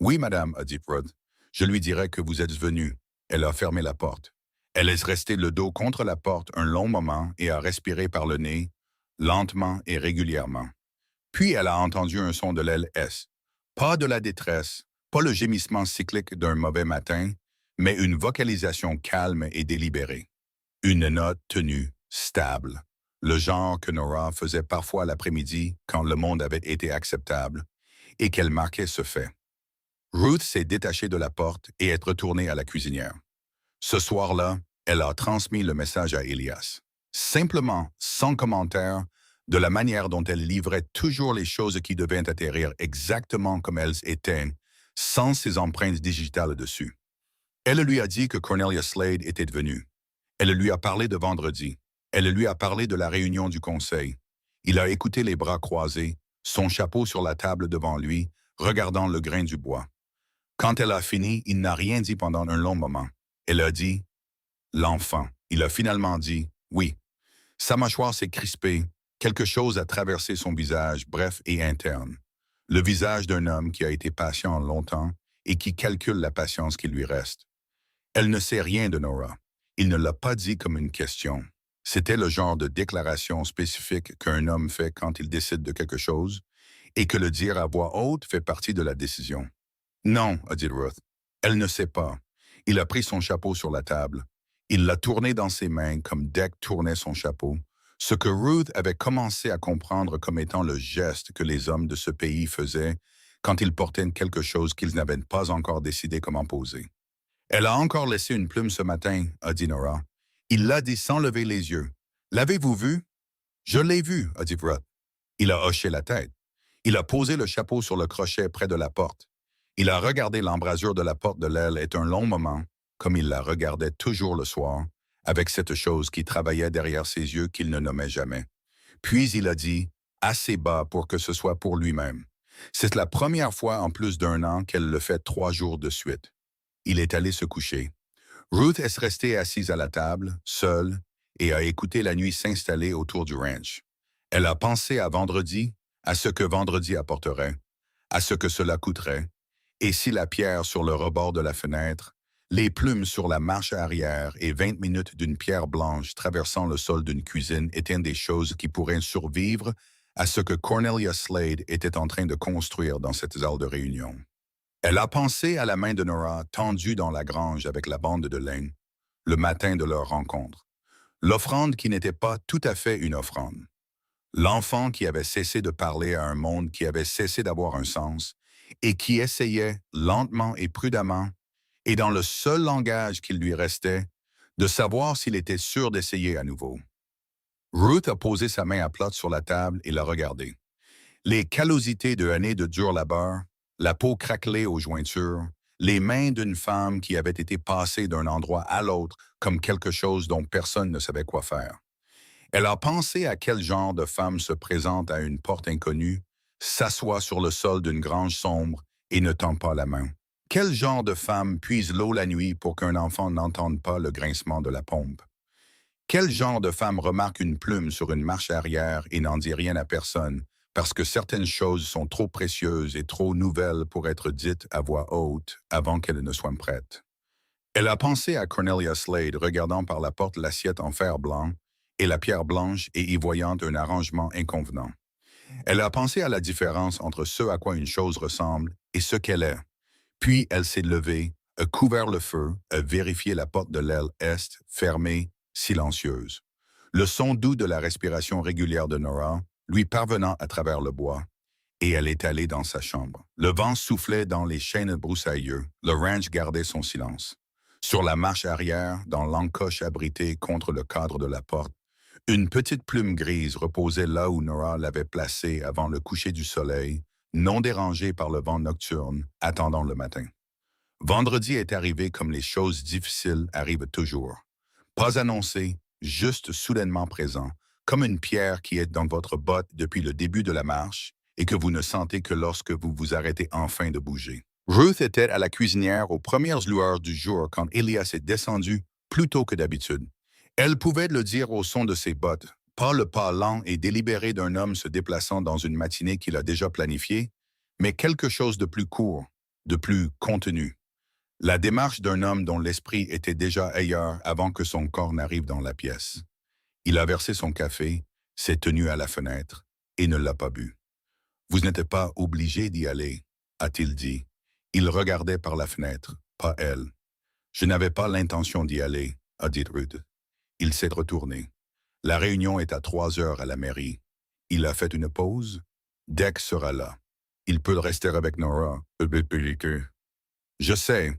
Oui, madame, a dit Ruth. Je lui dirai que vous êtes venue. Elle a fermé la porte. Elle est restée le dos contre la porte un long moment et a respiré par le nez, lentement et régulièrement. Puis elle a entendu un son de l'aile S. Pas de la détresse, pas le gémissement cyclique d'un mauvais matin, mais une vocalisation calme et délibérée. Une note tenue, stable. Le genre que Nora faisait parfois l'après-midi quand le monde avait été acceptable, et qu'elle marquait ce fait. Ruth s'est détachée de la porte et est retournée à la cuisinière. Ce soir-là, elle a transmis le message à Elias. Simplement, sans commentaire, de la manière dont elle livrait toujours les choses qui devaient atterrir exactement comme elles étaient, sans ses empreintes digitales dessus. Elle lui a dit que Cornelia Slade était venue. Elle lui a parlé de vendredi. Elle lui a parlé de la réunion du conseil. Il a écouté les bras croisés, son chapeau sur la table devant lui, regardant le grain du bois. Quand elle a fini, il n'a rien dit pendant un long moment. Elle a dit « l'enfant ». Il a finalement dit « oui ». Sa mâchoire s'est crispée, quelque chose a traversé son visage, bref et interne. Le visage d'un homme qui a été patient longtemps et qui calcule la patience qui lui reste. Elle ne sait rien de Nora. Il ne l'a pas dit comme une question. C'était le genre de déclaration spécifique qu'un homme fait quand il décide de quelque chose, et que le dire à voix haute fait partie de la décision. Non, a dit Ruth. Elle ne sait pas. Il a pris son chapeau sur la table. Il l'a tourné dans ses mains comme Deck tournait son chapeau, ce que Ruth avait commencé à comprendre comme étant le geste que les hommes de ce pays faisaient quand ils portaient quelque chose qu'ils n'avaient pas encore décidé comment poser. Elle a encore laissé une plume ce matin, a dit Nora. Il l'a dit sans lever les yeux. L'avez-vous vu? Je l'ai vu, a dit Ruth. Il a hoché la tête. Il a posé le chapeau sur le crochet près de la porte. Il a regardé l'embrasure de la porte de l'aile et un long moment, comme il la regardait toujours le soir, avec cette chose qui travaillait derrière ses yeux qu'il ne nommait jamais. Puis il a dit, assez bas pour que ce soit pour lui-même. C'est la première fois en plus d'un an qu'elle le fait 3 jours de suite. Il est allé se coucher. Ruth est restée assise à la table, seule, et a écouté la nuit s'installer autour du ranch. Elle a pensé à vendredi, à ce que vendredi apporterait, à ce que cela coûterait, et si la pierre sur le rebord de la fenêtre, les plumes sur la marche arrière et 20 minutes d'une pierre blanche traversant le sol d'une cuisine étaient des choses qui pourraient survivre à ce que Cornelia Slade était en train de construire dans cette salle de réunion. Elle a pensé à la main de Nora tendue dans la grange avec la bande de laine, le matin de leur rencontre. L'offrande qui n'était pas tout à fait une offrande. L'enfant qui avait cessé de parler à un monde qui avait cessé d'avoir un sens et qui essayait, lentement et prudemment, et dans le seul langage qu'il lui restait, de savoir s'il était sûr d'essayer à nouveau. Ruth a posé sa main à plat sur la table et l'a regardé. Les callosités de années de dur labeur, la peau craquelée aux jointures, les mains d'une femme qui avait été passée d'un endroit à l'autre comme quelque chose dont personne ne savait quoi faire. Elle a pensé à quel genre de femme se présente à une porte inconnue, s'assoit sur le sol d'une grange sombre et ne tend pas la main. Quel genre de femme puise l'eau la nuit pour qu'un enfant n'entende pas le grincement de la pompe? Quel genre de femme remarque une plume sur une marche arrière et n'en dit rien à personne parce que certaines choses sont trop précieuses et trop nouvelles pour être dites à voix haute avant qu'elles ne soient prêtes? Elle a pensé à Cornelia Slade regardant par la porte l'assiette en fer blanc et la pierre blanche et y voyant un arrangement inconvenant. Elle a pensé à la différence entre ce à quoi une chose ressemble et ce qu'elle est. Puis elle s'est levée, a couvert le feu, a vérifié la porte de l'aile est, fermée, silencieuse. Le son doux de la respiration régulière de Nora, lui parvenant à travers le bois, et elle est allée dans sa chambre. Le vent soufflait dans les chênes broussailleux, le ranch gardait son silence. Sur la marche arrière, dans l'encoche abritée contre le cadre de la porte, une petite plume grise reposait là où Nora l'avait placée avant le coucher du soleil, non dérangée par le vent nocturne, attendant le matin. Vendredi est arrivé comme les choses difficiles arrivent toujours. Pas annoncé, juste soudainement présent, comme une pierre qui est dans votre botte depuis le début de la marche et que vous ne sentez que lorsque vous vous arrêtez enfin de bouger. Ruth était à la cuisinière aux premières lueurs du jour quand Elias est descendu plus tôt que d'habitude. Elle pouvait le dire au son de ses bottes, pas le pas lent et délibéré d'un homme se déplaçant dans une matinée qu'il a déjà planifiée, mais quelque chose de plus court, de plus contenu. La démarche d'un homme dont l'esprit était déjà ailleurs avant que son corps n'arrive dans la pièce. Il a versé son café, s'est tenu à la fenêtre et ne l'a pas bu. Vous n'êtes pas obligé d'y aller, a-t-il dit. Il regardait par la fenêtre, pas elle. Je n'avais pas l'intention d'y aller, a dit Ruth. Il s'est retourné. La réunion est à 3 heures à la mairie. Il a fait une pause. Deck sera là. Il peut rester avec Nora. Je sais.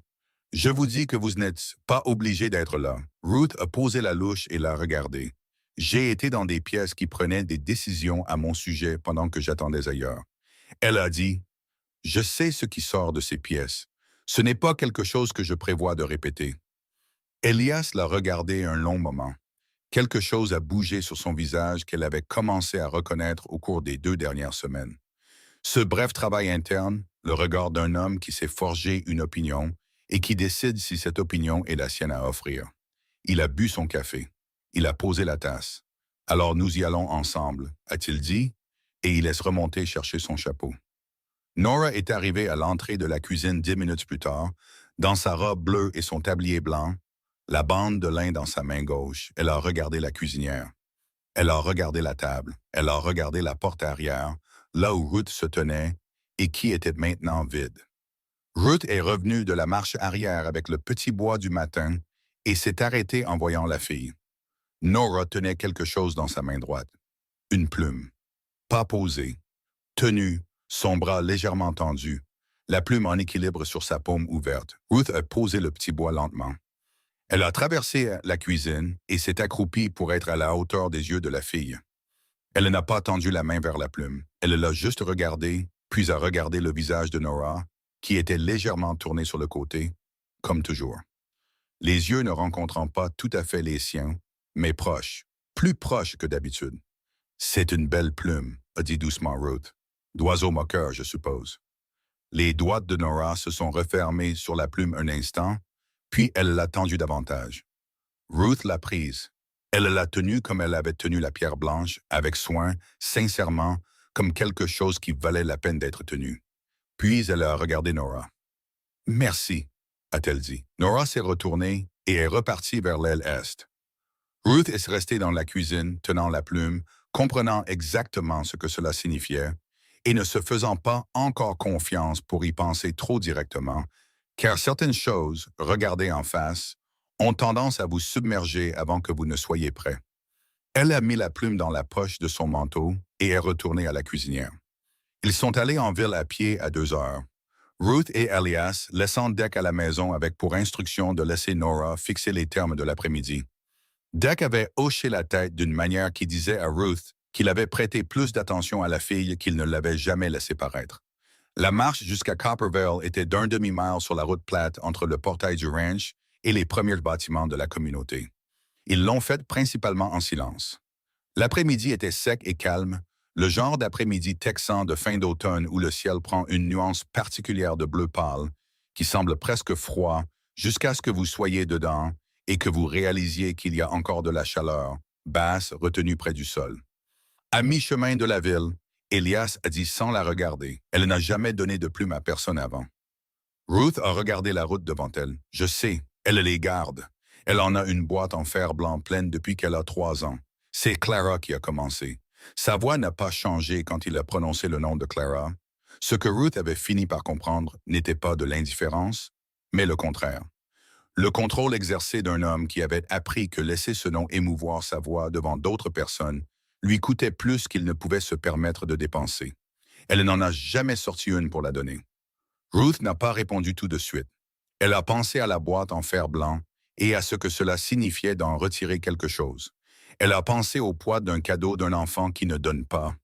Je vous dis que vous n'êtes pas obligé d'être là. Ruth a posé la louche et l'a regardé. J'ai été dans des pièces qui prenaient des décisions à mon sujet pendant que j'attendais ailleurs. Elle a dit, je sais ce qui sort de ces pièces. Ce n'est pas quelque chose que je prévois de répéter. Elias l'a regardé un long moment. Quelque chose a bougé sur son visage qu'elle avait commencé à reconnaître au cours des 2 dernières semaines. Ce bref travail interne, le regard d'un homme qui s'est forgé une opinion et qui décide si cette opinion est la sienne à offrir. Il a bu son café. Il a posé la tasse. Alors nous y allons ensemble, a-t-il dit, et il laisse remonter chercher son chapeau. Nora est arrivée à l'entrée de la cuisine 10 minutes plus tard, dans sa robe bleue et son tablier blanc, la bande de lin dans sa main gauche. Elle a regardé la cuisinière. Elle a regardé la table. Elle a regardé la porte arrière, là où Ruth se tenait et qui était maintenant vide. Ruth est revenue de la marche arrière avec le petit bois du matin et s'est arrêtée en voyant la fille. Nora tenait quelque chose dans sa main droite. Une plume. Pas posée. Tenue, son bras légèrement tendu, la plume en équilibre sur sa paume ouverte. Ruth a posé le petit bois lentement. Elle a traversé la cuisine et s'est accroupie pour être à la hauteur des yeux de la fille. Elle n'a pas tendu la main vers la plume. Elle l'a juste regardée, puis a regardé le visage de Nora, qui était légèrement tourné sur le côté, comme toujours. Les yeux ne rencontrant pas tout à fait les siens, mais proches, plus proches que d'habitude. « C'est une belle plume », a dit doucement Ruth. « D'oiseau moqueur, je suppose. » Les doigts de Nora se sont refermés sur la plume un instant, puis elle l'a tendue davantage. Ruth l'a prise. Elle l'a tenue comme elle avait tenu la pierre blanche, avec soin, sincèrement, comme quelque chose qui valait la peine d'être tenu. Puis elle a regardé Nora. « Merci », a-t-elle dit. Nora s'est retournée et est repartie vers l'aile est. Ruth est restée dans la cuisine, tenant la plume, comprenant exactement ce que cela signifiait, et ne se faisant pas encore confiance pour y penser trop directement, car certaines choses, regardées en face, ont tendance à vous submerger avant que vous ne soyez prêt. Elle a mis la plume dans la poche de son manteau et est retournée à la cuisinière. Ils sont allés en ville à pied à 2 heures. Ruth et Elias laissant Deck à la maison avec pour instruction de laisser Nora fixer les termes de l'après-midi. Deck avait hoché la tête d'une manière qui disait à Ruth qu'il avait prêté plus d'attention à la fille qu'il ne l'avait jamais laissé paraître. La marche jusqu'à Copperville était d'un demi-mile sur la route plate entre le portail du ranch et les premiers bâtiments de la communauté. Ils l'ont fait principalement en silence. L'après-midi était sec et calme, le genre d'après-midi texan de fin d'automne où le ciel prend une nuance particulière de bleu pâle, qui semble presque froid jusqu'à ce que vous soyez dedans et que vous réalisiez qu'il y a encore de la chaleur, basse, retenue près du sol. À mi-chemin de la ville, Elias a dit sans la regarder, elle n'a jamais donné de plume à personne avant. Ruth a regardé la route devant elle. Je sais, elle les garde. Elle en a une boîte en fer blanc pleine depuis qu'elle a 3 ans. C'est Clara qui a commencé. Sa voix n'a pas changé quand il a prononcé le nom de Clara. Ce que Ruth avait fini par comprendre n'était pas de l'indifférence, mais le contraire. Le contrôle exercé d'un homme qui avait appris que laisser ce nom émouvoir sa voix devant d'autres personnes lui coûtait plus qu'il ne pouvait se permettre de dépenser. Elle n'en a jamais sorti une pour la donner. Ruth n'a pas répondu tout de suite. Elle a pensé à la boîte en fer blanc et à ce que cela signifiait d'en retirer quelque chose. Elle a pensé au poids d'un cadeau d'un enfant qui ne donne pas.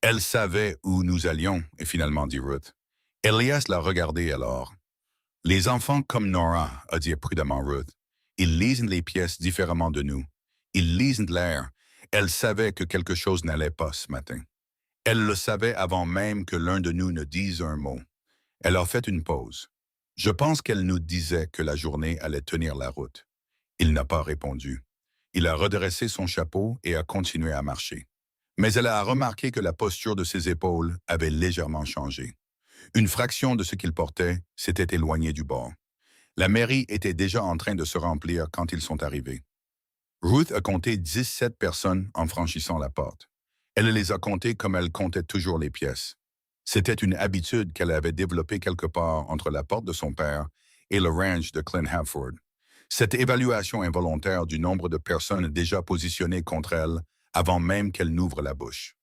Elle savait où nous allions, et finalement dit Ruth. Elias l'a regardé alors. Les enfants comme Nora, a dit prudemment Ruth, ils lisent les pièces différemment de nous. Ils lisent l'air. Elle savait que quelque chose n'allait pas ce matin. Elle le savait avant même que l'un de nous ne dise un mot. Elle a fait une pause. Je pense qu'elle nous disait que la journée allait tenir la route. Il n'a pas répondu. Il a redressé son chapeau et a continué à marcher. Mais elle a remarqué que la posture de ses épaules avait légèrement changé. Une fraction de ce qu'il portait s'était éloignée du bord. La mairie était déjà en train de se remplir quand ils sont arrivés. Ruth a compté 17 personnes en franchissant la porte. Elle les a comptées comme elle comptait toujours les pièces. C'était une habitude qu'elle avait développée quelque part entre la porte de son père et le ranch de Clint Havford. Cette évaluation involontaire du nombre de personnes déjà positionnées contre elle avant même qu'elle n'ouvre la bouche.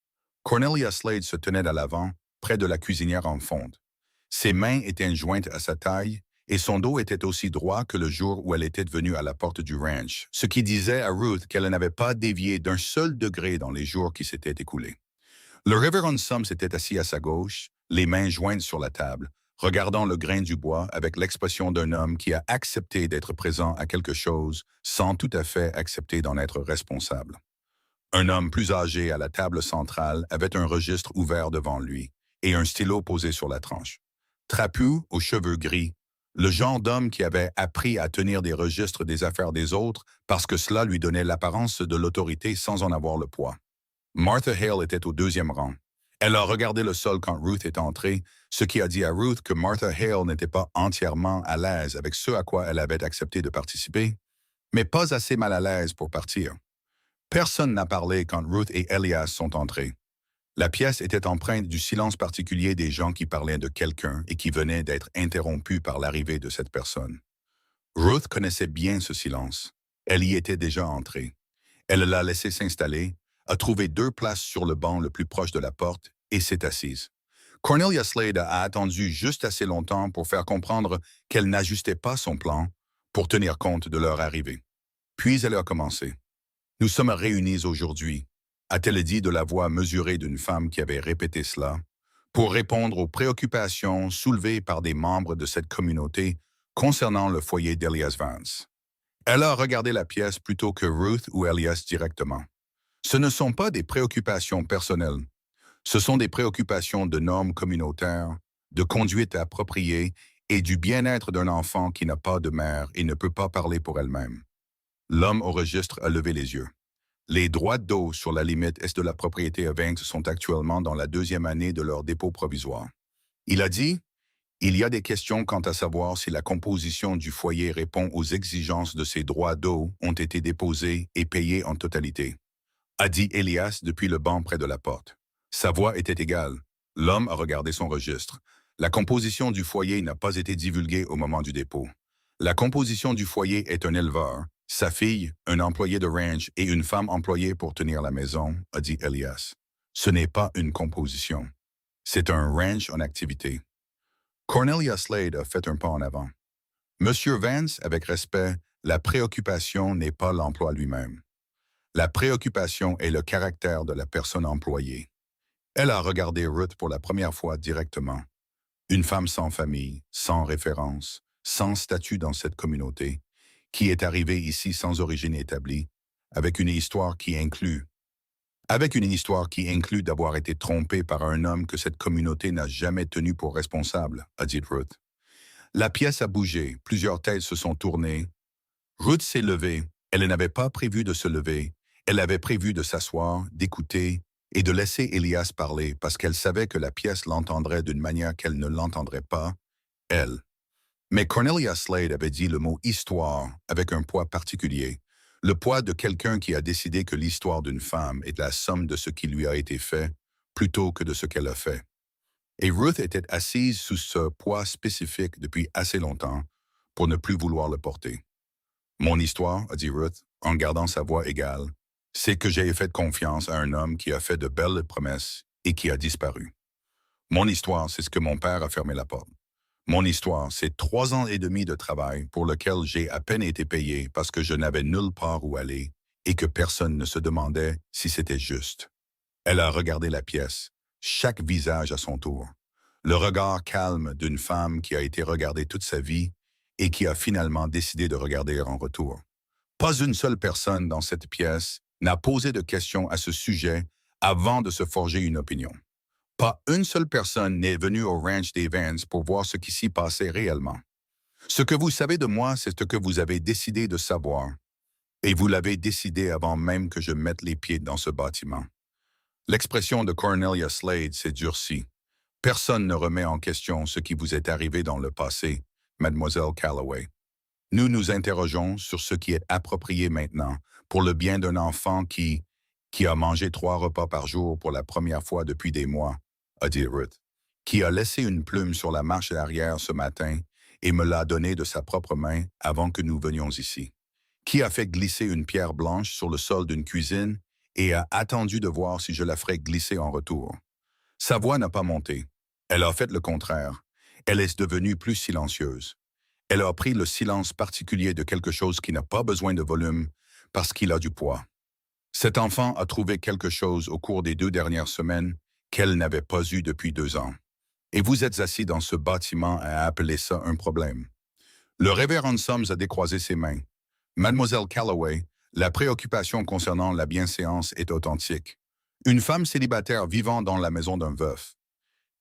Cornelia Slade se tenait à l'avant, près de la cuisinière en fonte. Ses mains étaient jointes à sa taille et son dos était aussi droit que le jour où elle était venue à la porte du ranch, ce qui disait à Ruth qu'elle n'avait pas dévié d'un seul degré dans les jours qui s'étaient écoulés. Le révérend Sum s'était assis à sa gauche, les mains jointes sur la table, regardant le grain du bois avec l'expression d'un homme qui a accepté d'être présent à quelque chose sans tout à fait accepter d'en être responsable. Un homme plus âgé à la table centrale avait un registre ouvert devant lui et un stylo posé sur la tranche. Trapu, aux cheveux gris, le genre d'homme qui avait appris à tenir des registres des affaires des autres parce que cela lui donnait l'apparence de l'autorité sans en avoir le poids. Martha Hale était au deuxième rang. Elle a regardé le sol quand Ruth est entrée, ce qui a dit à Ruth que Martha Hale n'était pas entièrement à l'aise avec ce à quoi elle avait accepté de participer, mais pas assez mal à l'aise pour partir. Personne n'a parlé quand Ruth et Elias sont entrés. La pièce était empreinte du silence particulier des gens qui parlaient de quelqu'un et qui venaient d'être interrompus par l'arrivée de cette personne. Ruth connaissait bien ce silence. Elle y était déjà entrée. Elle l'a laissé s'installer, a trouvé 2 places sur le banc le plus proche de la porte et s'est assise. Cornelia Slade a attendu juste assez longtemps pour faire comprendre qu'elle n'ajustait pas son plan pour tenir compte de leur arrivée. Puis elle a commencé. « Nous sommes réunis aujourd'hui », a-t-elle dit de la voix mesurée d'une femme qui avait répété cela, pour répondre aux préoccupations soulevées par des membres de cette communauté concernant le foyer d'Elias Vance. Elle a regardé la pièce plutôt que Ruth ou Elias directement. Ce ne sont pas des préoccupations personnelles. Ce sont des préoccupations de normes communautaires, de conduite appropriée et du bien-être d'un enfant qui n'a pas de mère et ne peut pas parler pour elle-même. L'homme au registre a levé les yeux. Les droits d'eau sur la limite est de la propriété à Vance sont actuellement dans la 2e année de leur dépôt provisoire. Il a dit « Il y a des questions quant à savoir si la composition du foyer répond aux exigences de ces droits d'eau ont été déposés et payés en totalité. » a dit Elias depuis le banc près de la porte. Sa voix était égale. L'homme a regardé son registre. La composition du foyer n'a pas été divulguée au moment du dépôt. La composition du foyer est un éleveur, sa fille, un employé de ranch et une femme employée pour tenir la maison, a dit Elias. Ce n'est pas une composition. C'est un ranch en activité. Cornelia Slade a fait un pas en avant. Monsieur Vance, avec respect, la préoccupation n'est pas l'emploi lui-même. La préoccupation est le caractère de la personne employée. Elle a regardé Ruth pour la première fois directement. Une femme sans famille, sans référence, sans statut dans cette communauté, qui est arrivée ici sans origine établie, avec une histoire qui inclut d'avoir été trompée par un homme que cette communauté n'a jamais tenu pour responsable, a dit Ruth. La pièce a bougé, plusieurs têtes se sont tournées. Ruth s'est levée, elle n'avait pas prévu de se lever, elle avait prévu de s'asseoir, d'écouter et de laisser Elias parler parce qu'elle savait que la pièce l'entendrait d'une manière qu'elle ne l'entendrait pas, elle. Mais Cornelia Slade avait dit le mot « histoire » avec un poids particulier, le poids de quelqu'un qui a décidé que l'histoire d'une femme est la somme de ce qui lui a été fait plutôt que de ce qu'elle a fait. Et Ruth était assise sous ce poids spécifique depuis assez longtemps pour ne plus vouloir le porter. « Mon histoire, » a dit Ruth, en gardant sa voix égale, « c'est que j'ai fait confiance à un homme qui a fait de belles promesses et qui a disparu. Mon histoire, c'est ce que mon père a fermé la porte. Mon histoire, c'est 3 ans et demi de travail pour lequel j'ai à peine été payé parce que je n'avais nulle part où aller et que personne ne se demandait si c'était juste. » Elle a regardé la pièce, chaque visage à son tour. Le regard calme d'une femme qui a été regardée toute sa vie et qui a finalement décidé de regarder en retour. Pas une seule personne dans cette pièce n'a posé de questions à ce sujet avant de se forger une opinion. Pas une seule personne n'est venue au ranch des Vance pour voir ce qui s'y passait réellement. Ce que vous savez de moi, c'est ce que vous avez décidé de savoir. Et vous l'avez décidé avant même que je mette les pieds dans ce bâtiment. L'expression de Cornelia Slade s'est durcie. Personne ne remet en question ce qui vous est arrivé dans le passé, Mademoiselle Calloway. Nous nous interrogeons sur ce qui est approprié maintenant pour le bien d'un enfant qui a mangé 3 repas par jour pour la première fois depuis des mois, a dit Ruth. qui a laissé une plume sur la marche arrière ce matin et me l'a donnée de sa propre main avant que nous venions ici, qui a fait glisser une pierre blanche sur le sol d'une cuisine et a attendu de voir si je la ferais glisser en retour. Sa voix n'a pas monté. Elle a fait le contraire. Elle est devenue plus silencieuse. Elle a pris le silence particulier de quelque chose qui n'a pas besoin de volume parce qu'il a du poids. Cet enfant a trouvé quelque chose au cours des 2 dernières semaines qu'elle n'avait pas eu depuis 2 ans. Et vous êtes assis dans ce bâtiment à appeler ça un problème. Le révérend Sums a décroisé ses mains. Mademoiselle Calloway, la préoccupation concernant la bienséance est authentique. Une femme célibataire vivant dans la maison d'un veuf.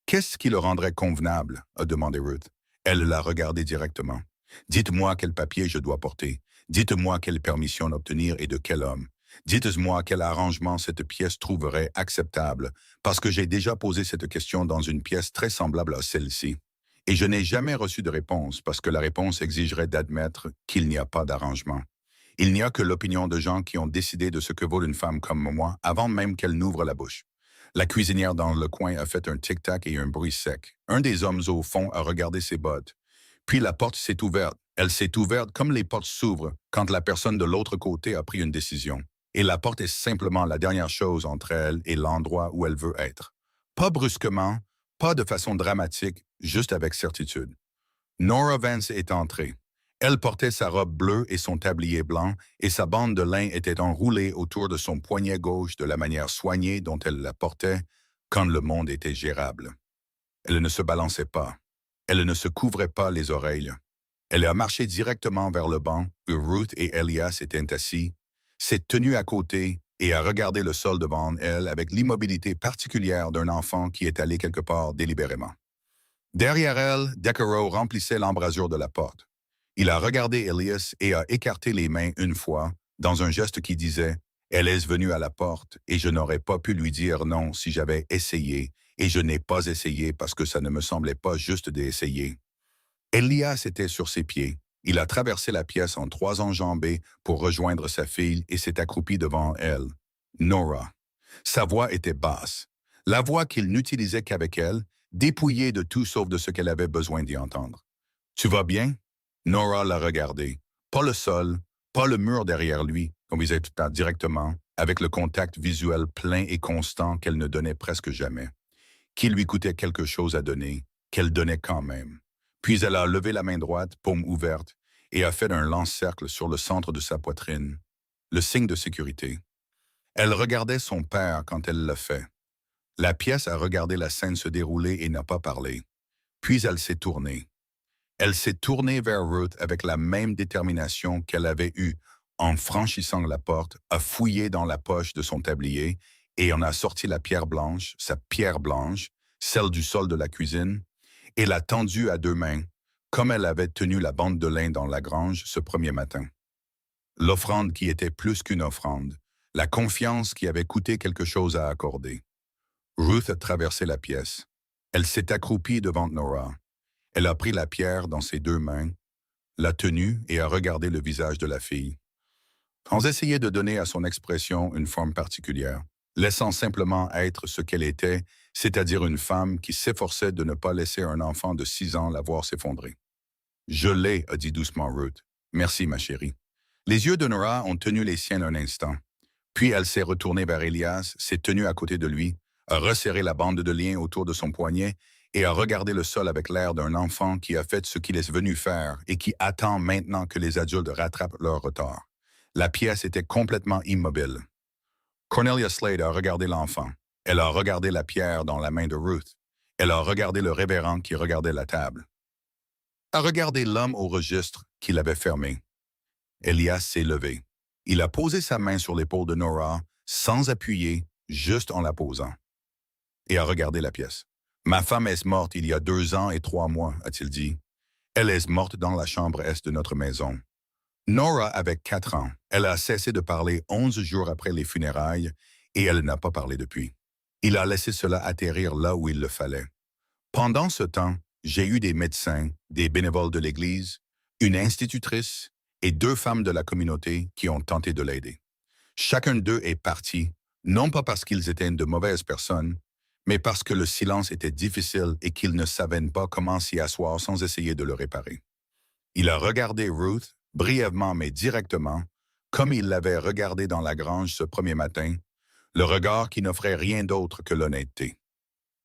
Qu'est-ce qui le rendrait convenable? A demandé Ruth. Elle l'a regardé directement. Dites-moi quel papier je dois porter. Dites-moi quelle permission obtenir et de quel homme. Dites-moi quel arrangement cette pièce trouverait acceptable, parce que j'ai déjà posé cette question dans une pièce très semblable à celle-ci. Et je n'ai jamais reçu de réponse, parce que la réponse exigerait d'admettre qu'il n'y a pas d'arrangement. Il n'y a que l'opinion de gens qui ont décidé de ce que vaut une femme comme moi avant même qu'elle n'ouvre la bouche. La cuisinière dans le coin a fait un tic-tac et un bruit sec. Un des hommes au fond a regardé ses bottes. Puis la porte s'est ouverte. Elle s'est ouverte comme les portes s'ouvrent quand la personne de l'autre côté a pris une décision. Et la porte est simplement la dernière chose entre elle et l'endroit où elle veut être. Pas brusquement, pas de façon dramatique, juste avec certitude. Nora Vance est entrée. Elle portait sa robe bleue et son tablier blanc, et sa bande de lin était enroulée autour de son poignet gauche de la manière soignée dont elle la portait quand le monde était gérable. Elle ne se balançait pas. Elle ne se couvrait pas les oreilles. Elle a marché directement vers le banc où Ruth et Elias étaient assis, s'est tenue à côté et a regardé le sol devant elle avec l'immobilité particulière d'un enfant qui est allé quelque part délibérément. Derrière elle, Decorah remplissait l'embrasure de la porte. Il a regardé Elias et a écarté les mains une fois, dans un geste qui disait « Elle est venue à la porte et je n'aurais pas pu lui dire non si j'avais essayé, et je n'ai pas essayé parce que ça ne me semblait pas juste d'essayer. » Elias était sur ses pieds. Il a traversé la pièce en 3 enjambées pour rejoindre sa fille et s'est accroupi devant elle. Nora. Sa voix était basse. La voix qu'il n'utilisait qu'avec elle, dépouillée de tout sauf de ce qu'elle avait besoin d'y entendre. « Tu vas bien? » Nora l'a regardé. Pas le sol, pas le mur derrière lui, comme il était directement, avec le contact visuel plein et constant qu'elle ne donnait presque jamais. Qui lui coûtait quelque chose à donner, qu'elle donnait quand même. Puis elle a levé la main droite, paume ouverte, et a fait un lance-cercle sur le centre de sa poitrine, le signe de sécurité. Elle regardait son père quand elle l'a fait. La pièce a regardé la scène se dérouler et n'a pas parlé. Puis elle s'est tournée. Elle s'est tournée vers Ruth avec la même détermination qu'elle avait eue en franchissant la porte, a fouillé dans la poche de son tablier et en a sorti la pierre blanche, sa pierre blanche, celle du sol de la cuisine, et l'a tendue à 2 mains, comme elle avait tenu la bande de lin dans la grange ce premier matin. L'offrande qui était plus qu'une offrande, la confiance qui avait coûté quelque chose à accorder. Ruth a traversé la pièce. Elle s'est accroupie devant Nora. Elle a pris la pierre dans ses 2 mains, l'a tenue et a regardé le visage de la fille. Sans essayer de donner à son expression une forme particulière, laissant simplement être ce qu'elle était, c'est-à-dire une femme qui s'efforçait de ne pas laisser un enfant de 6 ans la voir s'effondrer. « Je l'ai, » a dit doucement Ruth. « Merci, ma chérie. » Les yeux de Nora ont tenu les siens un instant. Puis elle s'est retournée vers Elias, s'est tenue à côté de lui, a resserré la bande de lien autour de son poignet et a regardé le sol avec l'air d'un enfant qui a fait ce qu'il est venu faire et qui attend maintenant que les adultes rattrapent leur retard. La pièce était complètement immobile. Cornelia Slade a regardé l'enfant. Elle a regardé la pierre dans la main de Ruth. Elle a regardé le révérend qui regardait la table. A regardé l'homme au registre qui l'avait fermé. Elias s'est levé. Il a posé sa main sur l'épaule de Nora, sans appuyer, juste en la posant. Et a regardé la pièce. « Ma femme est morte il y a 2 ans et 3 mois, a-t-il dit. Elle est morte dans la chambre est de notre maison. Nora avait 4 ans. Elle a cessé de parler 11 jours après les funérailles et elle n'a pas parlé depuis. Il a laissé cela atterrir là où il le fallait. Pendant ce temps, j'ai eu des médecins, des bénévoles de l'Église, une institutrice et 2 femmes de la communauté qui ont tenté de l'aider. Chacun d'eux est parti, non pas parce qu'ils étaient de mauvaises personnes, mais parce que le silence était difficile et qu'il ne savait pas comment s'y asseoir sans essayer de le réparer. Il a regardé Ruth, brièvement mais directement, comme il l'avait regardé dans la grange ce premier matin, le regard qui n'offrait rien d'autre que l'honnêteté.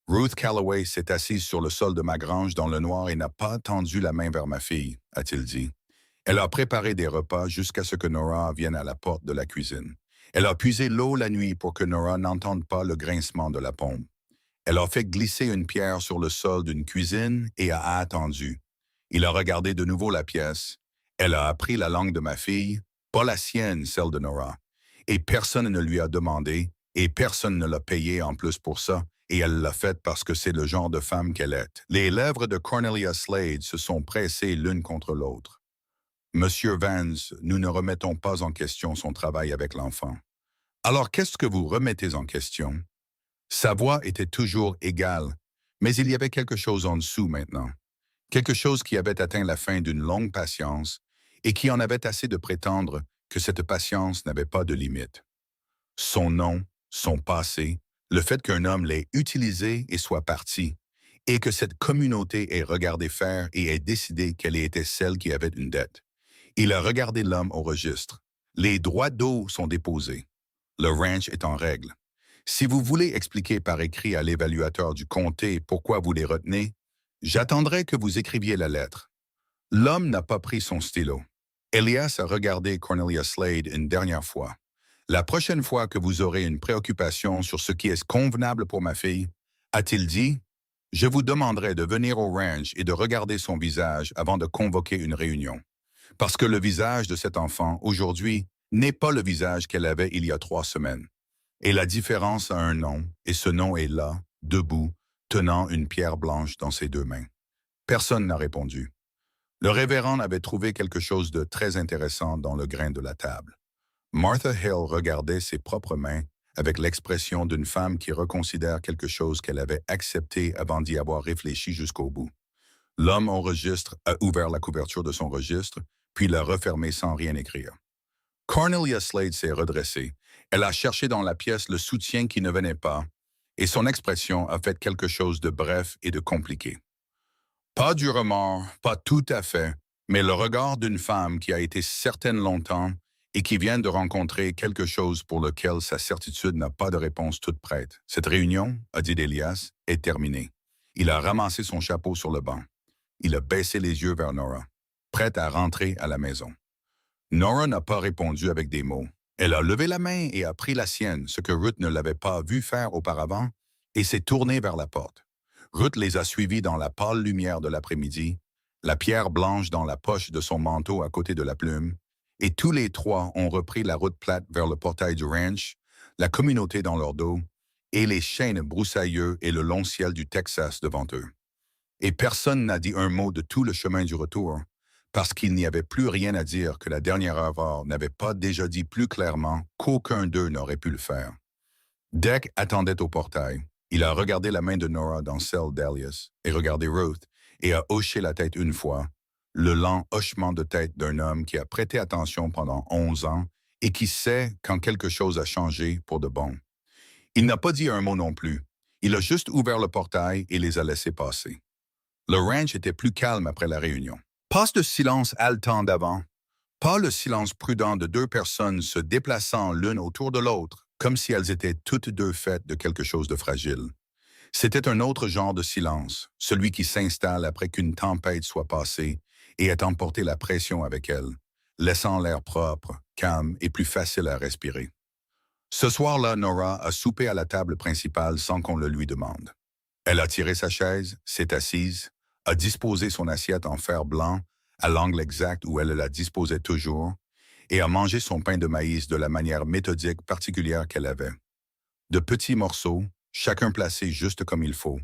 Ruth Calloway s'est assise sur le sol de ma grange dans le noir et n'a pas tendu la main vers ma fille, a-t-il dit. Elle a préparé des repas jusqu'à ce que Nora vienne à la porte de la cuisine. Elle a puisé l'eau la nuit pour que Nora n'entende pas le grincement de la pompe. Elle a fait glisser une pierre sur le sol d'une cuisine et a attendu. Il a regardé de nouveau la pièce. Elle a appris la langue de ma fille, pas la sienne, celle de Nora. Et personne ne lui a demandé, et personne ne l'a payé en plus pour ça, et elle l'a fait parce que c'est le genre de femme qu'elle est. Les lèvres de Cornelia Slade se sont pressées l'une contre l'autre. Monsieur Vance, nous ne remettons pas en question son travail avec l'enfant. Alors qu'est-ce que vous remettez en question? Sa voix était toujours égale, mais il y avait quelque chose en dessous maintenant. Quelque chose qui avait atteint la fin d'une longue patience et qui en avait assez de prétendre que cette patience n'avait pas de limite. Son nom, son passé, le fait qu'un homme l'ait utilisé et soit parti, et que cette communauté ait regardé faire et ait décidé qu'elle était celle qui avait une dette. Il a regardé l'homme au registre. Les droits d'eau sont déposés. Le ranch est en règle. Si vous voulez expliquer par écrit à l'évaluateur du comté pourquoi vous les retenez, j'attendrai que vous écriviez la lettre. L'homme n'a pas pris son stylo. Elias a regardé Cornelia Slade une dernière fois. La prochaine fois que vous aurez une préoccupation sur ce qui est convenable pour ma fille, a-t-il dit, je vous demanderai de venir au ranch et de regarder son visage avant de convoquer une réunion. Parce que le visage de cet enfant, aujourd'hui, n'est pas le visage qu'elle avait il y a 3 semaines. Et la différence a un nom, et ce nom est là, debout, tenant une pierre blanche dans ses 2 mains. Personne n'a répondu. Le révérend avait trouvé quelque chose de très intéressant dans le grain de la table. Martha Hill regardait ses propres mains avec l'expression d'une femme qui reconsidère quelque chose qu'elle avait accepté avant d'y avoir réfléchi jusqu'au bout. L'homme au registre a ouvert la couverture de son registre, puis l'a refermé sans rien écrire. Cornelia Slade s'est redressée. Elle a cherché dans la pièce le soutien qui ne venait pas, et son expression a fait quelque chose de bref et de compliqué. Pas du remords, pas tout à fait, mais le regard d'une femme qui a été certaine longtemps et qui vient de rencontrer quelque chose pour lequel sa certitude n'a pas de réponse toute prête. Cette réunion, a dit Elias, est terminée. Il a ramassé son chapeau sur le banc. Il a baissé les yeux vers Nora, prête à rentrer à la maison. Nora n'a pas répondu avec des mots. Elle a levé la main et a pris la sienne, ce que Ruth ne l'avait pas vu faire auparavant, et s'est tournée vers la porte. Ruth les a suivis dans la pâle lumière de l'après-midi, la pierre blanche dans la poche de son manteau à côté de la plume, et tous les 3 ont repris la route plate vers le portail du ranch, la communauté dans leur dos, et les chênes broussailleux et le long ciel du Texas devant eux. Et personne n'a dit un mot de tout le chemin du retour, parce qu'il n'y avait plus rien à dire que la dernière heure n'avait pas déjà dit plus clairement qu'aucun d'eux n'aurait pu le faire. Deck attendait au portail. Il a regardé la main de Nora dans celle d'Elias et regardé Ruth et a hoché la tête une fois, le lent hochement de tête d'un homme qui a prêté attention pendant 11 ans et qui sait quand quelque chose a changé pour de bon. Il n'a pas dit un mot non plus. Il a juste ouvert le portail et les a laissés passer. Le ranch était plus calme après la réunion. Pas de silence haletant d'avant, pas le silence prudent de 2 personnes se déplaçant l'une autour de l'autre, comme si elles étaient toutes 2 faites de quelque chose de fragile. C'était un autre genre de silence, celui qui s'installe après qu'une tempête soit passée et ait emporté la pression avec elle, laissant l'air propre, calme et plus facile à respirer. Ce soir-là, Nora a soupé à la table principale sans qu'on le lui demande. Elle a tiré sa chaise, s'est assise, a disposé son assiette en fer blanc à l'angle exact où elle la disposait toujours, et a mangé son pain de maïs de la manière méthodique particulière qu'elle avait. De petits morceaux, chacun placé juste comme il faut.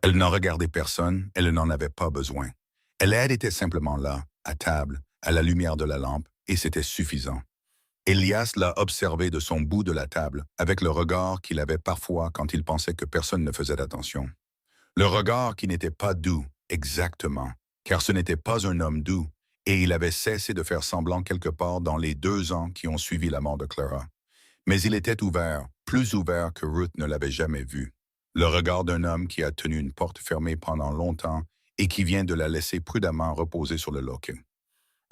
Elle n'en regardait personne, elle n'en avait pas besoin. Elle était simplement là, à table, à la lumière de la lampe, et c'était suffisant. Elias l'a observé de son bout de la table, avec le regard qu'il avait parfois quand il pensait que personne ne faisait attention. Le regard qui n'était pas doux, exactement, car ce n'était pas un homme doux, et il avait cessé de faire semblant quelque part dans les 2 ans qui ont suivi la mort de Clara. Mais il était ouvert, plus ouvert que Ruth ne l'avait jamais vu. Le regard d'un homme qui a tenu une porte fermée pendant longtemps et qui vient de la laisser prudemment reposer sur le loquet.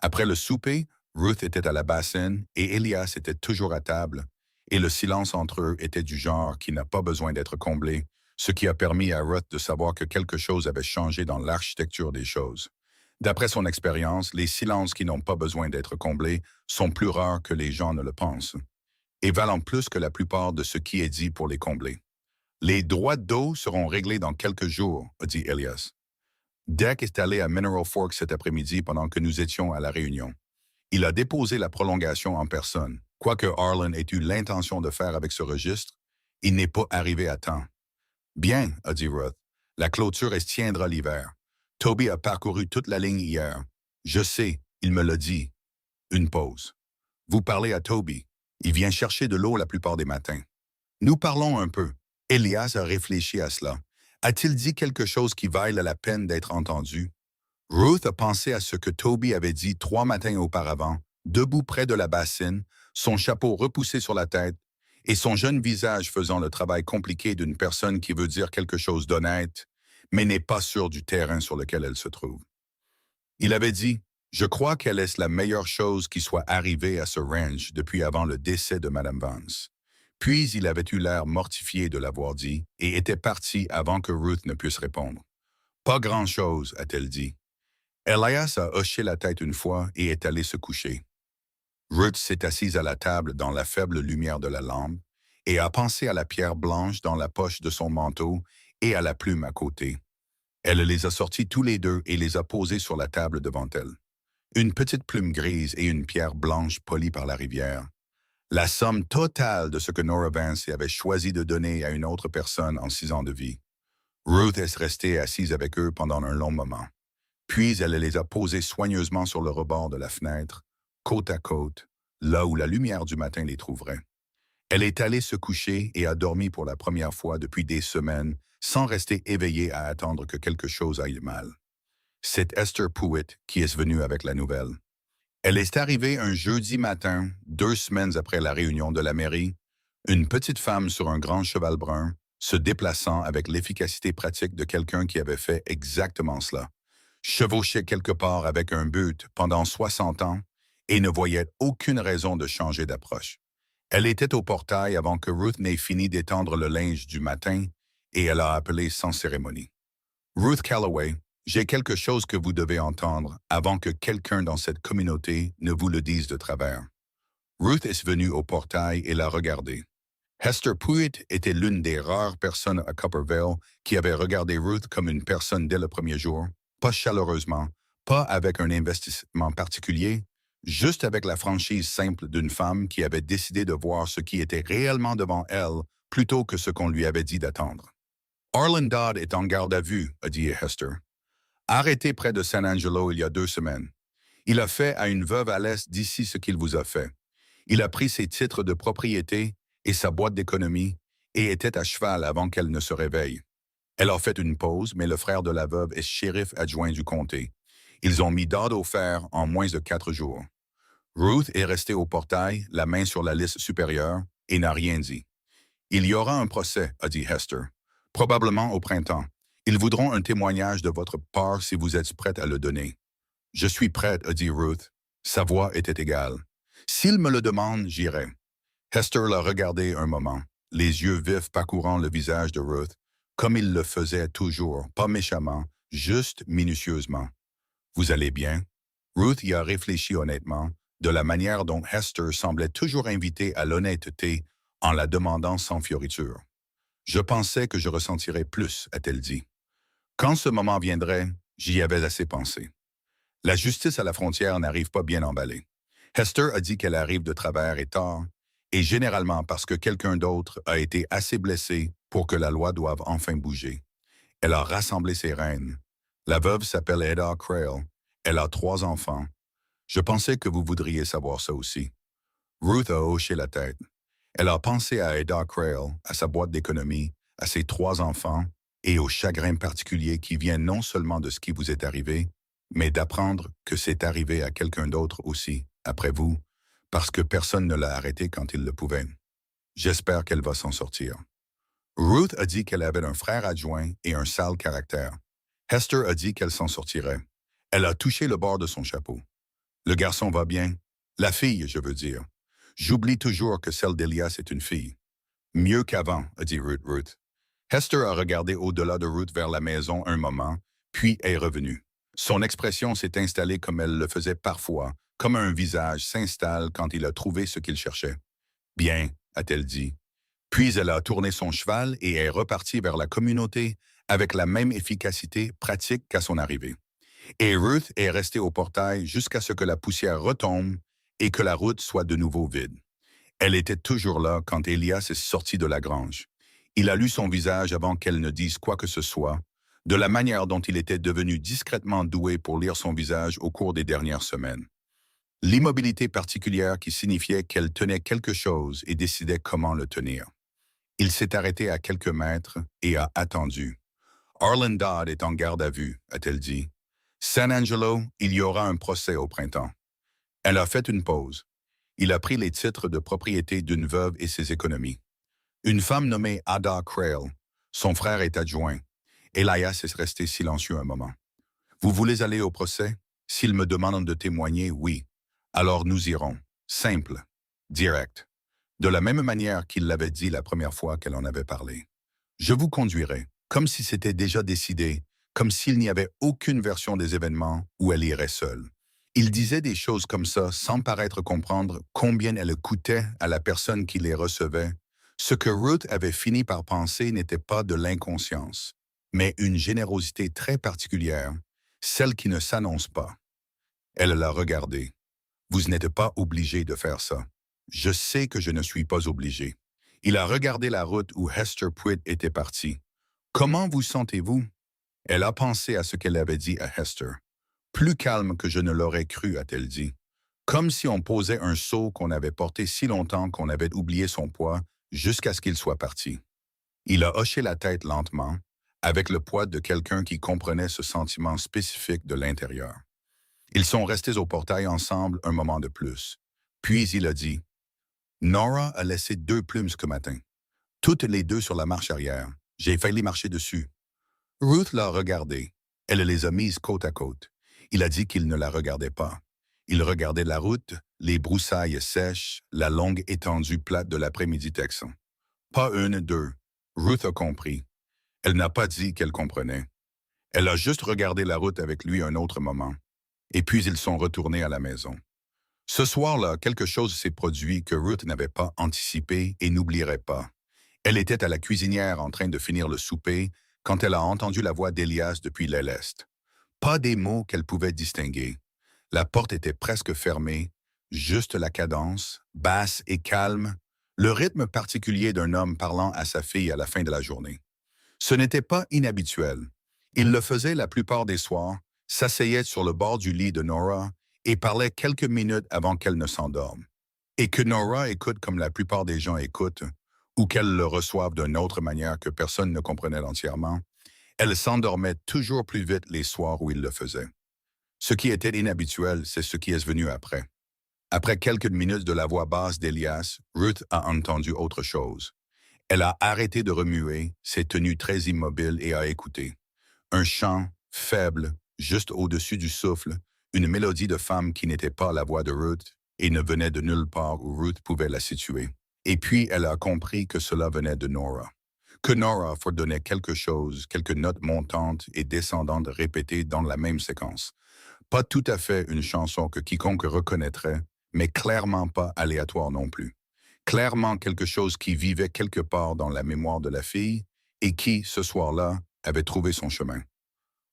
Après le souper, Ruth était à la bassine et Elias était toujours à table, et le silence entre eux était du genre qui n'a pas besoin d'être comblé, ce qui a permis à Ruth de savoir que quelque chose avait changé dans l'architecture des choses. D'après son expérience, les silences qui n'ont pas besoin d'être comblés sont plus rares que les gens ne le pensent, et valent plus que la plupart de ce qui est dit pour les combler. Les droits d'eau seront réglés dans quelques jours, a dit Elias. Deck est allé à Mineral Fork cet après-midi pendant que nous étions à la réunion. Il a déposé la prolongation en personne. Quoique Arlen ait eu l'intention de faire avec ce registre, il n'est pas arrivé à temps. Bien, a dit Ruth. La clôture se tiendra l'hiver. Toby a parcouru toute la ligne hier. Je sais, il me l'a dit. Une pause. Vous parlez à Toby. Il vient chercher de l'eau la plupart des matins. Nous parlons un peu. Elias a réfléchi à cela. A-t-il dit quelque chose qui vaille la peine d'être entendu? Ruth a pensé à ce que Toby avait dit 3 matins auparavant, debout près de la bassine, son chapeau repoussé sur la tête, et son jeune visage faisant le travail compliqué d'une personne qui veut dire quelque chose d'honnête, mais n'est pas sûre du terrain sur lequel elle se trouve. Il avait dit, « Je crois qu'elle est la meilleure chose qui soit arrivée à ce ranch depuis avant le décès de Madame Vance. » Puis il avait eu l'air mortifié de l'avoir dit et était parti avant que Ruth ne puisse répondre. « Pas grand-chose, a-t-elle dit. » Elias a hoché la tête une fois et est allé se coucher. Ruth s'est assise à la table dans la faible lumière de la lampe et a pensé à la pierre blanche dans la poche de son manteau et à la plume à côté. Elle les a sortis tous les deux et les a posés sur la table devant elle. Une petite plume grise et une pierre blanche polie par la rivière. La somme totale de ce que Nora Vance avait choisi de donner à une autre personne en 6 ans de vie. Ruth est restée assise avec eux pendant un long moment. Puis elle les a posés soigneusement sur le rebord de la fenêtre, côte à côte, là où la lumière du matin les trouverait. Elle est allée se coucher et a dormi pour la première fois depuis des semaines, sans rester éveillée à attendre que quelque chose aille mal. C'est Esther Pruitt qui est venue avec la nouvelle. Elle est arrivée un jeudi matin, 2 semaines après la réunion de la mairie, une petite femme sur un grand cheval brun, se déplaçant avec l'efficacité pratique de quelqu'un qui avait fait exactement cela. Chevauchait quelque part avec un but pendant 60 ans et ne voyait aucune raison de changer d'approche. Elle était au portail avant que Ruth n'ait fini d'étendre le linge du matin et elle a appelé sans cérémonie. « Ruth Calloway, j'ai quelque chose que vous devez entendre avant que quelqu'un dans cette communauté ne vous le dise de travers. » Ruth est venue au portail et l'a regardé. Hester Pruitt était l'une des rares personnes à Copperville qui avait regardé Ruth comme une personne dès le premier jour, pas chaleureusement, pas avec un investissement particulier, juste avec la franchise simple d'une femme qui avait décidé de voir ce qui était réellement devant elle plutôt que ce qu'on lui avait dit d'attendre. « Arlen Dodd est en garde à vue, a dit Hester. Arrêté près de San Angelo il y a 2 semaines. Il a fait à une veuve à l'est d'ici ce qu'il vous a fait. Il a pris ses titres de propriété et sa boîte d'économie et était à cheval avant qu'elle ne se réveille. Elle a fait une pause, mais le frère de la veuve est shérif adjoint du comté. Ils ont mis Dodd au fer en moins de 4 jours. Ruth est restée au portail, la main sur la liste supérieure, et n'a rien dit. Il y aura un procès, a dit Hester. Probablement au printemps. Ils voudront un témoignage de votre part si vous êtes prête à le donner. Je suis prête, a dit Ruth. Sa voix était égale. S'il me le demande, j'irai. Hester l'a regardé un moment, les yeux vifs parcourant le visage de Ruth, comme il le faisait toujours, pas méchamment, juste minutieusement. Vous allez bien? Ruth y a réfléchi honnêtement, de la manière dont Hester semblait toujours invitée à l'honnêteté en la demandant sans fioriture. Je pensais que je ressentirais plus, a-t-elle dit. Quand ce moment viendrait, j'y avais assez pensé. La justice à la frontière n'arrive pas bien emballée. Hester a dit qu'elle arrive de travers et tard, et généralement parce que quelqu'un d'autre a été assez blessé pour que la loi doive enfin bouger. Elle a rassemblé ses reines. La veuve s'appelle Ada Crail. Elle a 3 enfants. Je pensais que vous voudriez savoir ça aussi. Ruth a hoché la tête. Elle a pensé à Ada Crail, à sa boîte d'économie, à ses 3 enfants et au chagrin particulier qui vient non seulement de ce qui vous est arrivé, mais d'apprendre que c'est arrivé à quelqu'un d'autre aussi, après vous, parce que personne ne l'a arrêté quand il le pouvait. J'espère qu'elle va s'en sortir. Ruth a dit qu'elle avait un frère adjoint et un sale caractère. Hester a dit qu'elle s'en sortirait. Elle a touché le bord de son chapeau. Le garçon va bien. La fille, je veux dire. J'oublie toujours que celle d'Elias est une fille. Mieux qu'avant, a dit Ruth. Hester a regardé au-delà de Ruth vers la maison un moment, puis est revenue. Son expression s'est installée comme elle le faisait parfois, comme un visage s'installe quand il a trouvé ce qu'il cherchait. Bien, a-t-elle dit. Puis elle a tourné son cheval et est repartie vers la communauté avec la même efficacité pratique qu'à son arrivée. Et Ruth est restée au portail jusqu'à ce que la poussière retombe et que la route soit de nouveau vide. Elle était toujours là quand Elias est sorti de la grange. Il a lu son visage avant qu'elle ne dise quoi que ce soit, de la manière dont il était devenu discrètement doué pour lire son visage au cours des dernières semaines. L'immobilité particulière qui signifiait qu'elle tenait quelque chose et décidait comment le tenir. Il s'est arrêté à quelques mètres et a attendu. Arlen Dodd est en garde à vue, a-t-elle dit. San Angelo, il y aura un procès au printemps. Elle a fait une pause. Il a pris les titres de propriété d'une veuve et ses économies. Une femme nommée Ada Crail. Son frère est adjoint. Elias est resté silencieux un moment. Vous voulez aller au procès? S'il me demande de témoigner, oui. Alors nous irons. Simple. Direct. De la même manière qu'il l'avait dit la première fois qu'elle en avait parlé. Je vous conduirai, comme si c'était déjà décidé, comme s'il n'y avait aucune version des événements où elle irait seule. Il disait des choses comme ça sans paraître comprendre combien elles coûtaient à la personne qui les recevait. Ce que Ruth avait fini par penser n'était pas de l'inconscience, mais une générosité très particulière, celle qui ne s'annonce pas. Elle l'a regardé. Vous n'êtes pas obligé de faire ça. Je sais que je ne suis pas obligé. Il a regardé la route où Hester Pruitt était partie. Comment vous sentez-vous? Elle a pensé à ce qu'elle avait dit à Hester. Plus calme que je ne l'aurais cru, a-t-elle dit. Comme si on posait un seau qu'on avait porté si longtemps qu'on avait oublié son poids jusqu'à ce qu'il soit parti. Il a hoché la tête lentement, avec le poids de quelqu'un qui comprenait ce sentiment spécifique de l'intérieur. Ils sont restés au portail ensemble un moment de plus. Puis il a dit, « Nora a laissé 2 plumes ce matin. Toutes les 2 sur la marche arrière. J'ai failli marcher dessus. » Ruth l'a regardé. Elle les a mises côte à côte. Il a dit qu'il ne la regardait pas. Il regardait la route, les broussailles sèches, la longue étendue plate de l'après-midi texan. Pas une d'eux. Ruth a compris. Elle n'a pas dit qu'elle comprenait. Elle a juste regardé la route avec lui un autre moment. Et puis ils sont retournés à la maison. Ce soir-là, quelque chose s'est produit que Ruth n'avait pas anticipé et n'oublierait pas. Elle était à la cuisinière en train de finir le souper quand elle a entendu la voix d'Elias depuis l'aile est. Pas des mots qu'elle pouvait distinguer. La porte était presque fermée, juste la cadence, basse et calme, le rythme particulier d'un homme parlant à sa fille à la fin de la journée. Ce n'était pas inhabituel. Il le faisait la plupart des soirs, s'asseyait sur le bord du lit de Nora et parlait quelques minutes avant qu'elle ne s'endorme. Et que Nora écoute comme la plupart des gens écoutent, ou qu'elle le reçoive d'une autre manière que personne ne comprenait entièrement, elle s'endormait toujours plus vite les soirs où il le faisait. Ce qui était inhabituel, c'est ce qui est venu après. Après quelques minutes de la voix basse d'Elias, Ruth a entendu autre chose. Elle a arrêté de remuer, s'est tenue très immobile et a écouté. Un chant, faible, juste au-dessus du souffle, une mélodie de femme qui n'était pas la voix de Ruth et ne venait de nulle part où Ruth pouvait la situer. Et puis elle a compris que cela venait de Nora. Que Nora fredonnait quelque chose, quelques notes montantes et descendantes répétées dans la même séquence. Pas tout à fait une chanson que quiconque reconnaîtrait, mais clairement pas aléatoire non plus. Clairement quelque chose qui vivait quelque part dans la mémoire de la fille et qui, ce soir-là, avait trouvé son chemin.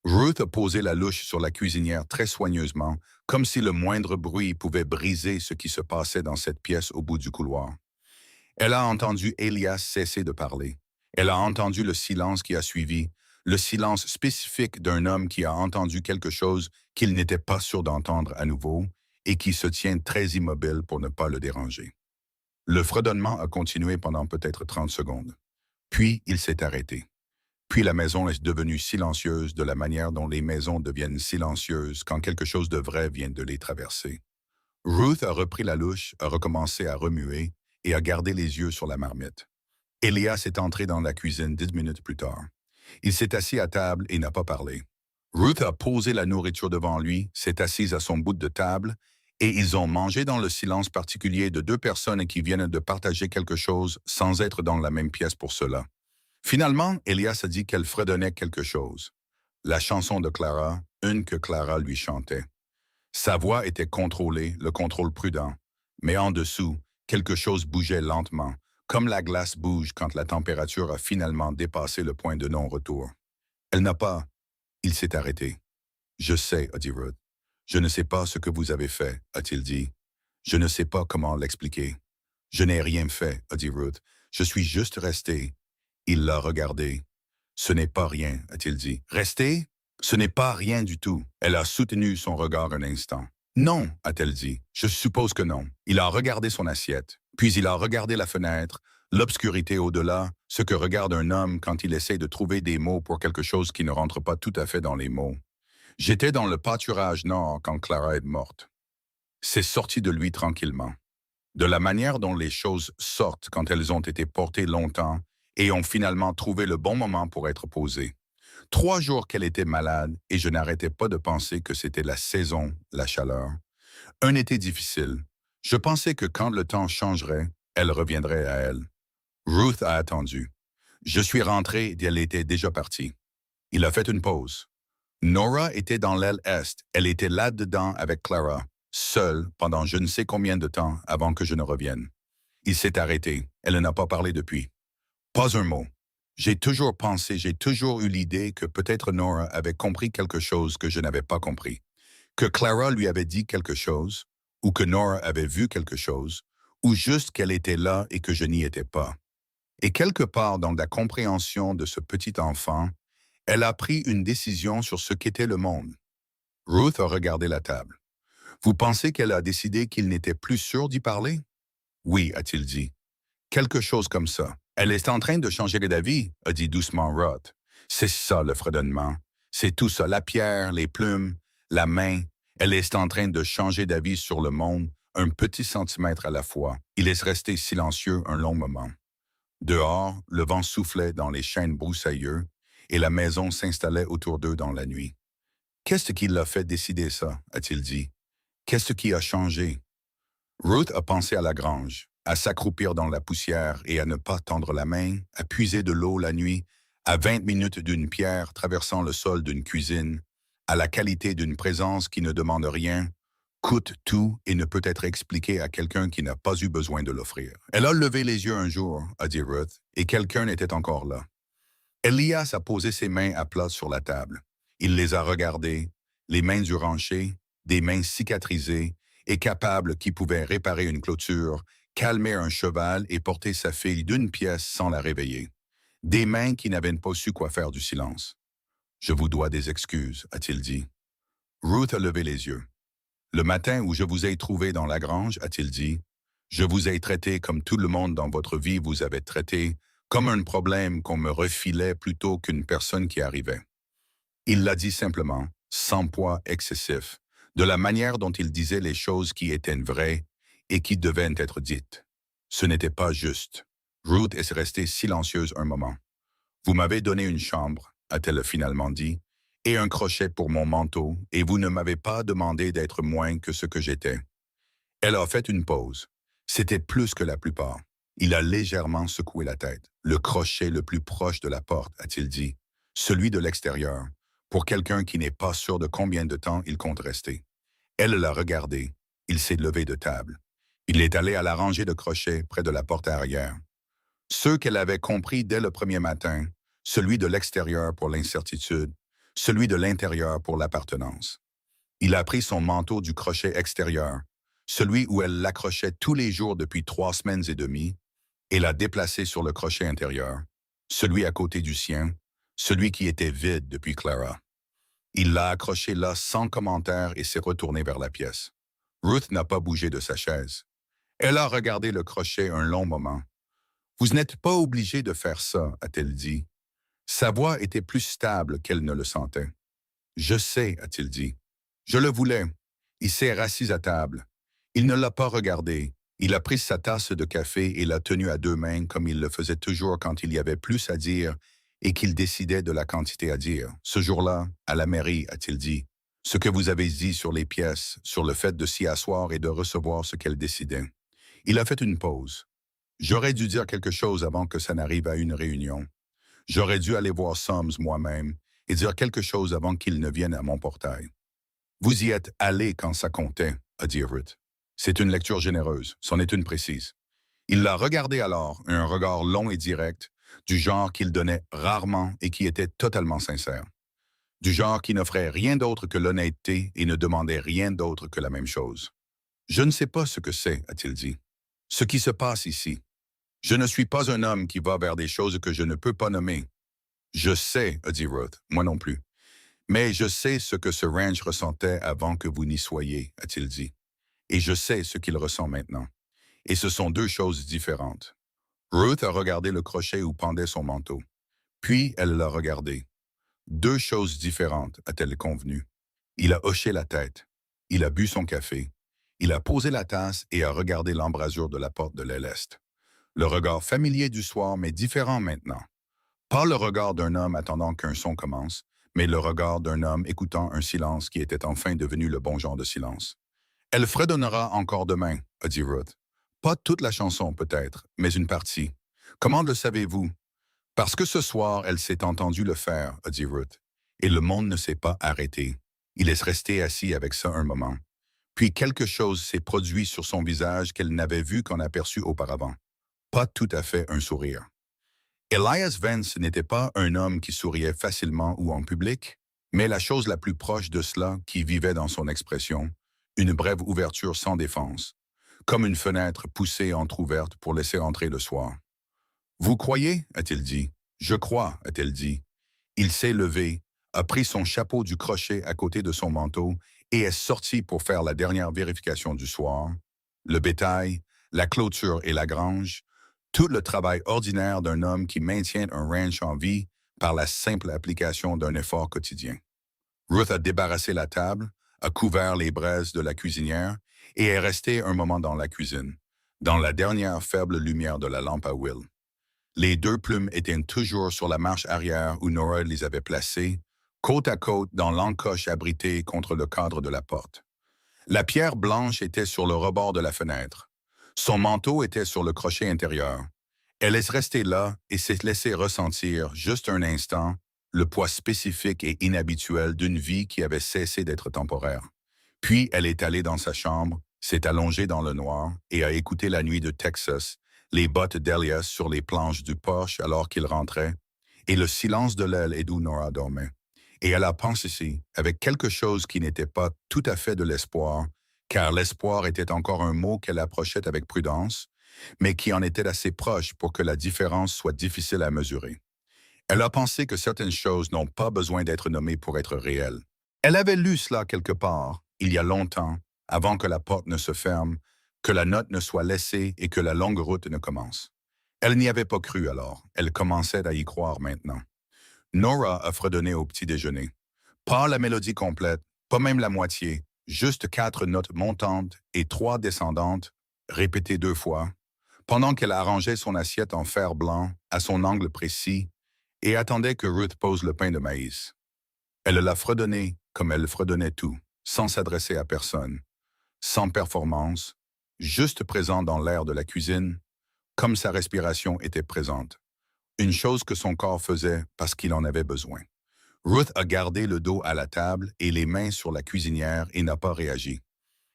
Ruth a posé la louche sur la cuisinière très soigneusement, comme si le moindre bruit pouvait briser ce qui se passait dans cette pièce au bout du couloir. Elle a entendu Elias cesser de parler. Elle a entendu le silence qui a suivi, le silence spécifique d'un homme qui a entendu quelque chose qu'il n'était pas sûr d'entendre à nouveau et qui se tient très immobile pour ne pas le déranger. Le fredonnement a continué pendant peut-être 30 secondes. Puis il s'est arrêté. Puis la maison est devenue silencieuse de la manière dont les maisons deviennent silencieuses quand quelque chose de vrai vient de les traverser. Ruth a repris la louche, a recommencé à remuer et a gardé les yeux sur la marmite. Elias est entré dans la cuisine 10 minutes plus tard. Il s'est assis à table et n'a pas parlé. Ruth a posé la nourriture devant lui, s'est assise à son bout de table, et ils ont mangé dans le silence particulier de deux personnes qui viennent de partager quelque chose sans être dans la même pièce pour cela. Finalement, Elias a dit qu'elle fredonnait quelque chose. La chanson de Clara, une que Clara lui chantait. Sa voix était contrôlée, le contrôle prudent, mais en dessous, quelque chose bougeait lentement, comme la glace bouge quand la température a finalement dépassé le point de non-retour. Elle n'a pas. Il s'est arrêté. Je sais, a dit Ruth. Je ne sais pas ce que vous avez fait, a-t-il dit. Je ne sais pas comment l'expliquer. Je n'ai rien fait, a dit Ruth. Je suis juste resté. Il l'a regardé. Ce n'est pas rien, a-t-il dit. Rester? Ce n'est pas rien du tout. Elle a soutenu son regard un instant. Non, a-t-elle dit. Je suppose que non. Il a regardé son assiette, puis il a regardé la fenêtre, l'obscurité au-delà, ce que regarde un homme quand il essaie de trouver des mots pour quelque chose qui ne rentre pas tout à fait dans les mots. J'étais dans le pâturage nord quand Clara est morte. C'est sorti de lui tranquillement. De la manière dont les choses sortent quand elles ont été portées longtemps et ont finalement trouvé le bon moment pour être posées. 3 jours qu'elle était malade et je n'arrêtais pas de penser que c'était la saison, la chaleur. Un été difficile. Je pensais que quand le temps changerait, elle reviendrait à elle. Ruth a attendu. Je suis rentré et elle était déjà partie. Il a fait une pause. Nora était dans l'aile est. Elle était là-dedans avec Clara, seule pendant je ne sais combien de temps avant que je ne revienne. Il s'est arrêté. Elle n'a pas parlé depuis. Pas un mot. J'ai toujours pensé, j'ai toujours eu l'idée que peut-être Nora avait compris quelque chose que je n'avais pas compris. Que Clara lui avait dit quelque chose, ou que Nora avait vu quelque chose, ou juste qu'elle était là et que je n'y étais pas. Et quelque part dans la compréhension de ce petit enfant, elle a pris une décision sur ce qu'était le monde. Ruth a regardé la table. Vous pensez qu'elle a décidé qu'il n'était plus sûr d'y parler? Oui, a-t-il dit. Quelque chose comme ça. Elle est en train de changer d'avis, a dit doucement Ruth. C'est ça le fredonnement. C'est tout ça, la pierre, les plumes, la main. Elle est en train de changer d'avis sur le monde, un petit centimètre à la fois. Il est resté silencieux un long moment. Dehors, le vent soufflait dans les chênes broussailleux et la maison s'installait autour d'eux dans la nuit. Qu'est-ce qui l'a fait décider ça, a-t-il dit. Qu'est-ce qui a changé? Ruth a pensé à la grange, à s'accroupir dans la poussière et à ne pas tendre la main, à puiser de l'eau la nuit, à 20 minutes d'une pierre traversant le sol d'une cuisine, à la qualité d'une présence qui ne demande rien, coûte tout et ne peut être expliquée à quelqu'un qui n'a pas eu besoin de l'offrir. Elle a levé les yeux un jour, a dit Ruth, et quelqu'un était encore là. Elias a posé ses mains à plat sur la table. Il les a regardées, les mains du rancher, des mains cicatrisées et capables qui pouvaient réparer une clôture, calmer un cheval et porter sa fille d'une pièce sans la réveiller. Des mains qui n'avaient pas su quoi faire du silence. « Je vous dois des excuses, a-t-il dit. Ruth a levé les yeux. « Le matin où je vous ai trouvé dans la grange, a-t-il dit, je vous ai traité comme tout le monde dans votre vie vous avait traité, comme un problème qu'on me refilait plutôt qu'une personne qui arrivait. » Il l'a dit simplement, sans poids excessif, de la manière dont il disait les choses qui étaient vraies et qui devaient être dites. Ce n'était pas juste. Ruth est restée silencieuse un moment. « Vous m'avez donné une chambre, a-t-elle finalement dit, et un crochet pour mon manteau, et vous ne m'avez pas demandé d'être moins que ce que j'étais. » Elle a fait une pause. C'était plus que la plupart. Il a légèrement secoué la tête. « Le crochet le plus proche de la porte, a-t-il dit. Celui de l'extérieur, pour quelqu'un qui n'est pas sûr de combien de temps il compte rester. » Elle l'a regardé. Il s'est levé de table. Il est allé à la rangée de crochets près de la porte arrière. Ceux qu'elle avait compris dès le premier matin, celui de l'extérieur pour l'incertitude, celui de l'intérieur pour l'appartenance. Il a pris son manteau du crochet extérieur, celui où elle l'accrochait tous les jours depuis 3 semaines et demie, et l'a déplacé sur le crochet intérieur, celui à côté du sien, celui qui était vide depuis Clara. Il l'a accroché là sans commentaire et s'est retourné vers la pièce. Ruth n'a pas bougé de sa chaise. Elle a regardé le crochet un long moment. « Vous n'êtes pas obligé de faire ça, a-t-elle dit. » Sa voix était plus stable qu'elle ne le sentait. « Je sais, a-t-il dit. Je le voulais. » Il s'est rassis à table. Il ne l'a pas regardé. Il a pris sa tasse de café et l'a tenue à deux mains comme il le faisait toujours quand il y avait plus à dire et qu'il décidait de la quantité à dire. Ce jour-là, à la mairie, a-t-il dit, ce que vous avez dit sur les pièces, sur le fait de s'y asseoir et de recevoir ce qu'elle décidait. Il a fait une pause. J'aurais dû dire quelque chose avant que ça n'arrive à une réunion. J'aurais dû aller voir Soms moi-même et dire quelque chose avant qu'il ne vienne à mon portail. Vous y êtes allé quand ça comptait, a dit Ruth. C'est une lecture généreuse, c'en est une précise. Il l'a regardé alors, un regard long et direct, du genre qu'il donnait rarement et qui était totalement sincère. Du genre qui n'offrait rien d'autre que l'honnêteté et ne demandait rien d'autre que la même chose. Je ne sais pas ce que c'est, a-t-il dit. Ce qui se passe ici. Je ne suis pas un homme qui va vers des choses que je ne peux pas nommer. Je sais, a dit Ruth, moi non plus. Mais je sais ce que ce ranch ressentait avant que vous n'y soyez, a-t-il dit. Et je sais ce qu'il ressent maintenant. Et ce sont deux choses différentes. Ruth a regardé le crochet où pendait son manteau. Puis elle l'a regardé. Deux choses différentes, a-t-elle convenu. Il a hoché la tête. Il a bu son café. Il a posé la tasse et a regardé l'embrasure de la porte de l'aile est. Le regard familier du soir, mais différent maintenant. Pas le regard d'un homme attendant qu'un son commence, mais le regard d'un homme écoutant un silence qui était enfin devenu le bon genre de silence. Elle fredonnera encore demain, a dit Ruth. Pas toute la chanson, peut-être, mais une partie. Comment le savez-vous? Parce que ce soir, elle s'est entendue le faire, a dit Ruth. Et le monde ne s'est pas arrêté. Il est resté assis avec ça un moment. Puis quelque chose s'est produit sur son visage qu'elle n'avait vu qu'en aperçu auparavant. Pas tout à fait un sourire. Elias Vance n'était pas un homme qui souriait facilement ou en public, mais la chose la plus proche de cela qui vivait dans son expression, une brève ouverture sans défense, comme une fenêtre poussée entr'ouverte pour laisser entrer le soir. « Vous croyez? » a-t-il dit. « Je crois, » a-t-elle dit. Il s'est levé, a pris son chapeau du crochet à côté de son manteau et est sorti pour faire la dernière vérification du soir. Le bétail, la clôture et la grange, tout le travail ordinaire d'un homme qui maintient un ranch en vie par la simple application d'un effort quotidien. Ruth a débarrassé la table, a couvert les braises de la cuisinière et est restée un moment dans la cuisine, dans la dernière faible lumière de la lampe à Will. Les deux plumes étaient toujours sur la marche arrière où Nora les avait placées, côte à côte dans l'encoche abritée contre le cadre de la porte. La pierre blanche était sur le rebord de la fenêtre. Son manteau était sur le crochet intérieur. Elle est restée là et s'est laissée ressentir, juste un instant, le poids spécifique et inhabituel d'une vie qui avait cessé d'être temporaire. Puis elle est allée dans sa chambre, s'est allongée dans le noir et a écouté la nuit de Texas, les bottes d'Elias sur les planches du porche alors qu'il rentrait, et le silence de l'aile et d'où Nora dormait. Et elle a pensé, avec quelque chose qui n'était pas tout à fait de l'espoir, car l'espoir était encore un mot qu'elle approchait avec prudence, mais qui en était assez proche pour que la différence soit difficile à mesurer. Elle a pensé que certaines choses n'ont pas besoin d'être nommées pour être réelles. Elle avait lu cela quelque part, il y a longtemps, avant que la porte ne se ferme, que la note ne soit laissée et que la longue route ne commence. Elle n'y avait pas cru alors, elle commençait à y croire maintenant. Nora a fredonné au petit déjeuner. Pas la mélodie complète, pas même la moitié, juste 4 notes montantes et 3 descendantes, répétées 2 fois, pendant qu'elle arrangeait son assiette en fer blanc à son angle précis et attendait que Ruth pose le pain de maïs. Elle l'a fredonné comme elle fredonnait tout, sans s'adresser à personne, sans performance, juste présent dans l'air de la cuisine, comme sa respiration était présente. Une chose que son corps faisait parce qu'il en avait besoin. Ruth a gardé le dos à la table et les mains sur la cuisinière et n'a pas réagi.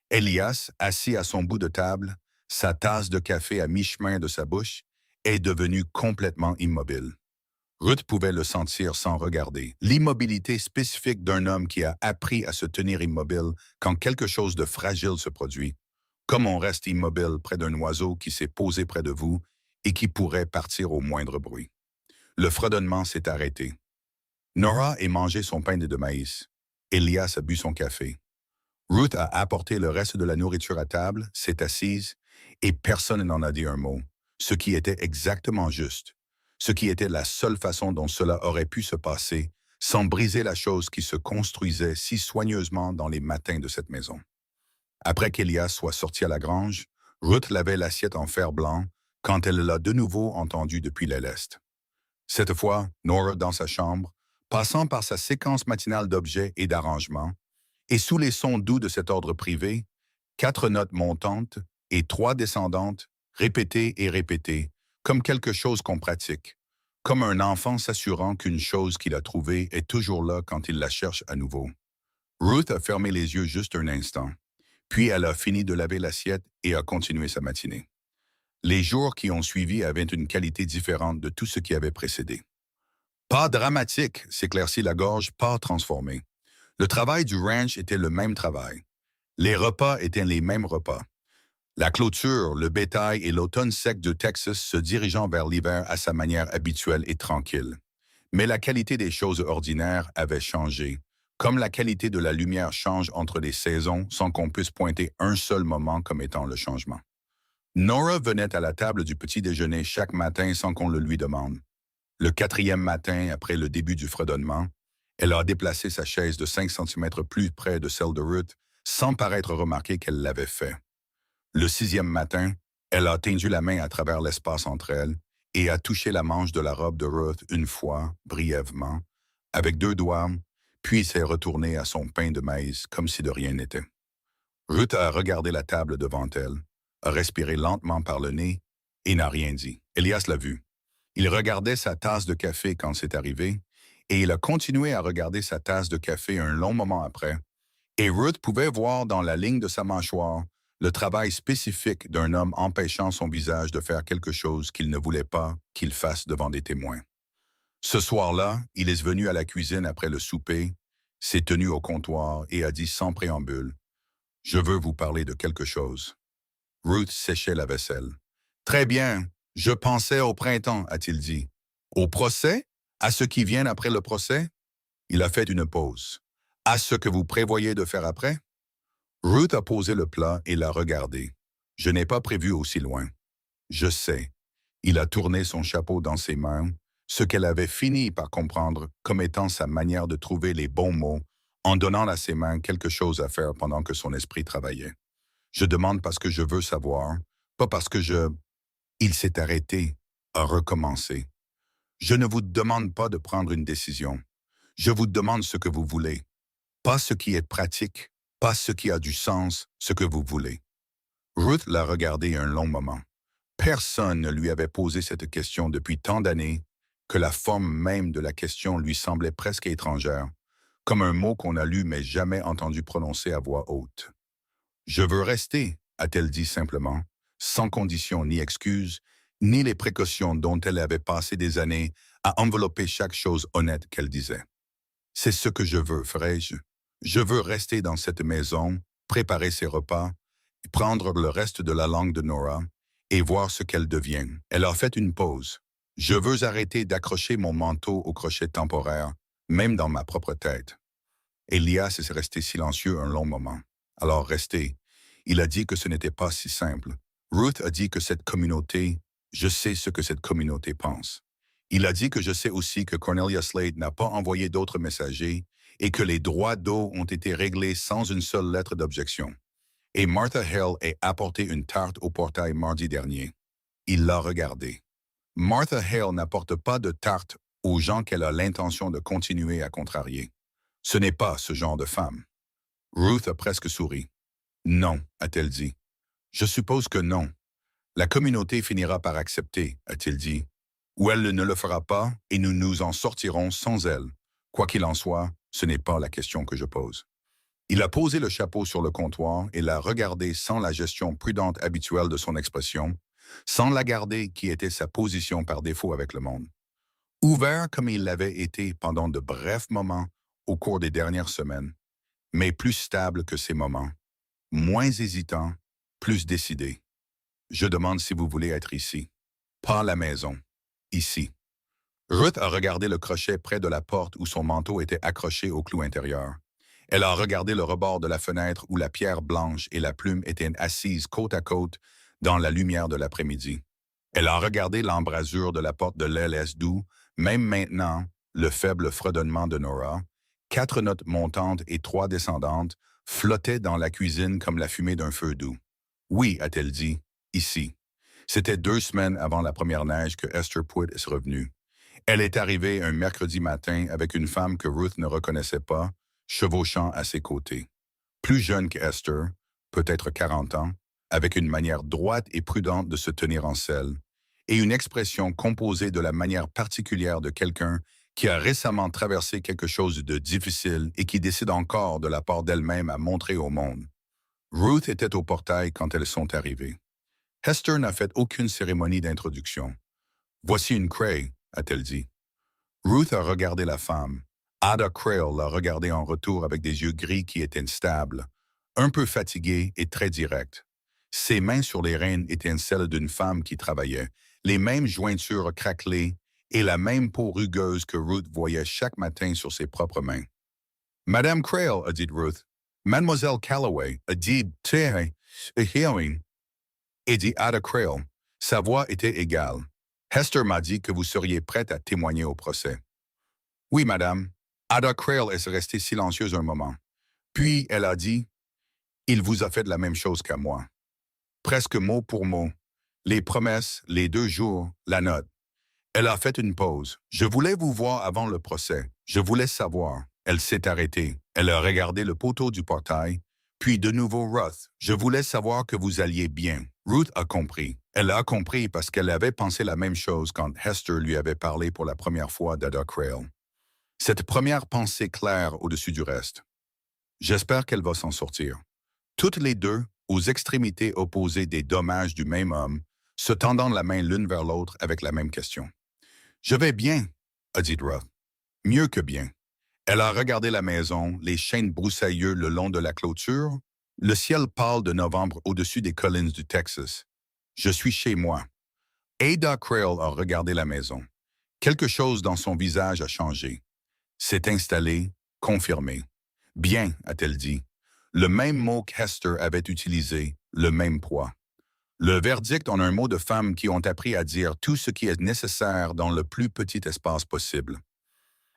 Elias, assis à son bout de table, sa tasse de café à mi-chemin de sa bouche, est devenu complètement immobile. Ruth pouvait le sentir sans regarder. L'immobilité spécifique d'un homme qui a appris à se tenir immobile quand quelque chose de fragile se produit, comme on reste immobile près d'un oiseau qui s'est posé près de vous et qui pourrait partir au moindre bruit. Le fredonnement s'est arrêté. Nora a mangé son pain de maïs. Elias a bu son café. Ruth a apporté le reste de la nourriture à table, s'est assise, et personne n'en a dit un mot, ce qui était exactement juste, ce qui était la seule façon dont cela aurait pu se passer, sans briser la chose qui se construisait si soigneusement dans les matins de cette maison. Après qu'Elias soit sorti à la grange, Ruth lavait l'assiette en fer blanc quand elle l'a de nouveau entendu depuis l'aile est. Cette fois, Nora dans sa chambre, passant par sa séquence matinale d'objets et d'arrangements, et sous les sons doux de cet ordre privé, 4 notes montantes et 3 descendantes, répétées et répétées, comme quelque chose qu'on pratique, comme un enfant s'assurant qu'une chose qu'il a trouvée est toujours là quand il la cherche à nouveau. Ruth a fermé les yeux juste un instant, puis elle a fini de laver l'assiette et a continué sa matinée. Les jours qui ont suivi avaient une qualité différente de tout ce qui avait précédé. Pas dramatique, s'éclaircit la gorge, pas transformé. Le travail du ranch était le même travail. Les repas étaient les mêmes repas. La clôture, le bétail et l'automne sec de Texas se dirigeant vers l'hiver à sa manière habituelle et tranquille. Mais la qualité des choses ordinaires avait changé, comme la qualité de la lumière change entre les saisons sans qu'on puisse pointer un seul moment comme étant le changement. Nora venait à la table du petit déjeuner chaque matin sans qu'on le lui demande. Le 4e matin, après le début du fredonnement, elle a déplacé sa chaise de 5 centimètres plus près de celle de Ruth sans paraître remarquer qu'elle l'avait fait. Le 6e matin, elle a tendu la main à travers l'espace entre elles et a touché la manche de la robe de Ruth une fois, brièvement, avec 2 doigts, puis s'est retournée à son pain de maïs comme si de rien n'était. Ruth a regardé la table devant elle, a respiré lentement par le nez et n'a rien dit. Elias l'a vu. Il regardait sa tasse de café quand c'est arrivé, et il a continué à regarder sa tasse de café un long moment après, et Ruth pouvait voir dans la ligne de sa mâchoire le travail spécifique d'un homme empêchant son visage de faire quelque chose qu'il ne voulait pas qu'il fasse devant des témoins. Ce soir-là, il est venu à la cuisine après le souper, s'est tenu au comptoir et a dit sans préambule, « Je veux vous parler de quelque chose. » Ruth séchait la vaisselle. « Très bien, je pensais au printemps, a-t-il dit. Au procès? À ce qui vient après le procès? » Il a fait une pause. « À ce que vous prévoyez de faire après? » Ruth a posé le plat et l'a regardé. « Je n'ai pas prévu aussi loin. »« Je sais. » Il a tourné son chapeau dans ses mains, ce qu'elle avait fini par comprendre comme étant sa manière de trouver les bons mots en donnant à ses mains quelque chose à faire pendant que son esprit travaillait. « Je demande parce que je veux savoir, pas parce que je... » Il s'est arrêté, a recommencé. « Je ne vous demande pas de prendre une décision. Je vous demande ce que vous voulez. Pas ce qui est pratique, pas ce qui a du sens, ce que vous voulez. » Ruth l'a regardé un long moment. Personne ne lui avait posé cette question depuis tant d'années que la forme même de la question lui semblait presque étrangère, comme un mot qu'on a lu mais jamais entendu prononcer à voix haute. « Je veux rester, a-t-elle dit simplement, sans condition ni excuse, ni les précautions dont elle avait passé des années à envelopper chaque chose honnête qu'elle disait. « C'est ce que je veux, ferai-je. Je veux rester dans cette maison, préparer ses repas, prendre le reste de la langue de Nora et voir ce qu'elle devient. » Elle a fait une pause. « Je veux arrêter d'accrocher mon manteau au crochet temporaire, même dans ma propre tête. » Elias est resté silencieux un long moment. Alors restez. Il a dit que ce n'était pas si simple. Ruth a dit que cette communauté, je sais ce que cette communauté pense. Il a dit que je sais aussi que Cornelia Slade n'a pas envoyé d'autres messagers et que les droits d'eau ont été réglés sans une seule lettre d'objection. Et Martha Hale a apporté une tarte au portail mardi dernier. Il l'a regardée. Martha Hale n'apporte pas de tarte aux gens qu'elle a l'intention de continuer à contrarier. Ce n'est pas ce genre de femme. Ruth a presque souri. « Non, a-t-elle dit. « Je suppose que non. La communauté finira par accepter, a-t-il dit. Ou elle ne le fera pas et nous nous en sortirons sans elle. Quoi qu'il en soit, ce n'est pas la question que je pose. » Il a posé le chapeau sur le comptoir et l'a regardé sans la gestion prudente habituelle de son expression, sans la garder qui était sa position par défaut avec le monde. Ouvert comme il l'avait été pendant de brefs moments au cours des dernières semaines, mais plus stable que ces moments, moins hésitant, plus décidé. Je demande si vous voulez être ici. Pas à la maison. Ici. Ruth a regardé le crochet près de la porte où son manteau était accroché au clou intérieur. Elle a regardé le rebord de la fenêtre où la pierre blanche et la plume étaient assises côte à côte dans la lumière de l'après-midi. Elle a regardé l'embrasure de la porte de l'aile d'où, même maintenant, le faible fredonnement de Nora, 4 notes montantes et 3 descendantes, flottaient dans la cuisine comme la fumée d'un feu doux. « Oui, a-t-elle dit, ici. C'était 2 semaines avant la première neige que Esther Pruitt est revenue. Elle est arrivée un mercredi matin avec une femme que Ruth ne reconnaissait pas, chevauchant à ses côtés. Plus jeune que Esther, peut-être 40 ans, avec une manière droite et prudente de se tenir en selle, et une expression composée de la manière particulière de quelqu'un qui a récemment traversé quelque chose de difficile et qui décide encore de la part d'elle-même à montrer au monde. Ruth était au portail quand elles sont arrivées. Hester n'a fait aucune cérémonie d'introduction. « Voici une Cray », a-t-elle dit. Ruth a regardé la femme. Ada Crail l'a regardée en retour avec des yeux gris qui étaient instables, un peu fatigués et très directs. Ses mains sur les rênes étaient celles d'une femme qui travaillait, les mêmes jointures craquelées et la même peau rugueuse que Ruth voyait chaque matin sur ses propres mains. « Madame Crail », a dit Ruth. « Mademoiselle Calloway a dit « Hearing », et dit Ada Crail. Sa voix était égale. « Hester m'a dit que vous seriez prête à témoigner au procès. »« Oui, madame. » Ada Crail est restée silencieuse un moment. Puis elle a dit « Il vous a fait la même chose qu'à moi. » Presque mot pour mot. Les promesses, les 2 jours, la note. Elle a fait une pause. « Je voulais vous voir avant le procès. Je voulais savoir. » Elle s'est arrêtée. Elle a regardé le poteau du portail. Puis de nouveau Ruth. « Je voulais savoir que vous alliez bien. » Ruth a compris. Elle a compris parce qu'elle avait pensé la même chose quand Hester lui avait parlé pour la première fois d'Ada Crail. Cette première pensée claire au-dessus du reste. J'espère qu'elle va s'en sortir. Toutes les deux, aux extrémités opposées des dommages du même homme, se tendant la main l'une vers l'autre avec la même question. « Je vais bien, » a dit Ruth. « Mieux que bien. » Elle a regardé la maison, les chênes broussailleux le long de la clôture, le ciel pâle de novembre au-dessus des collines du Texas. « Je suis chez moi. » Ada Crail a regardé la maison. Quelque chose dans son visage a changé. S'est installé, confirmé. « Bien », a-t-elle dit. Le même mot qu'Hester avait utilisé, le même poids. Le verdict en un mot de femmes qui ont appris à dire tout ce qui est nécessaire dans le plus petit espace possible.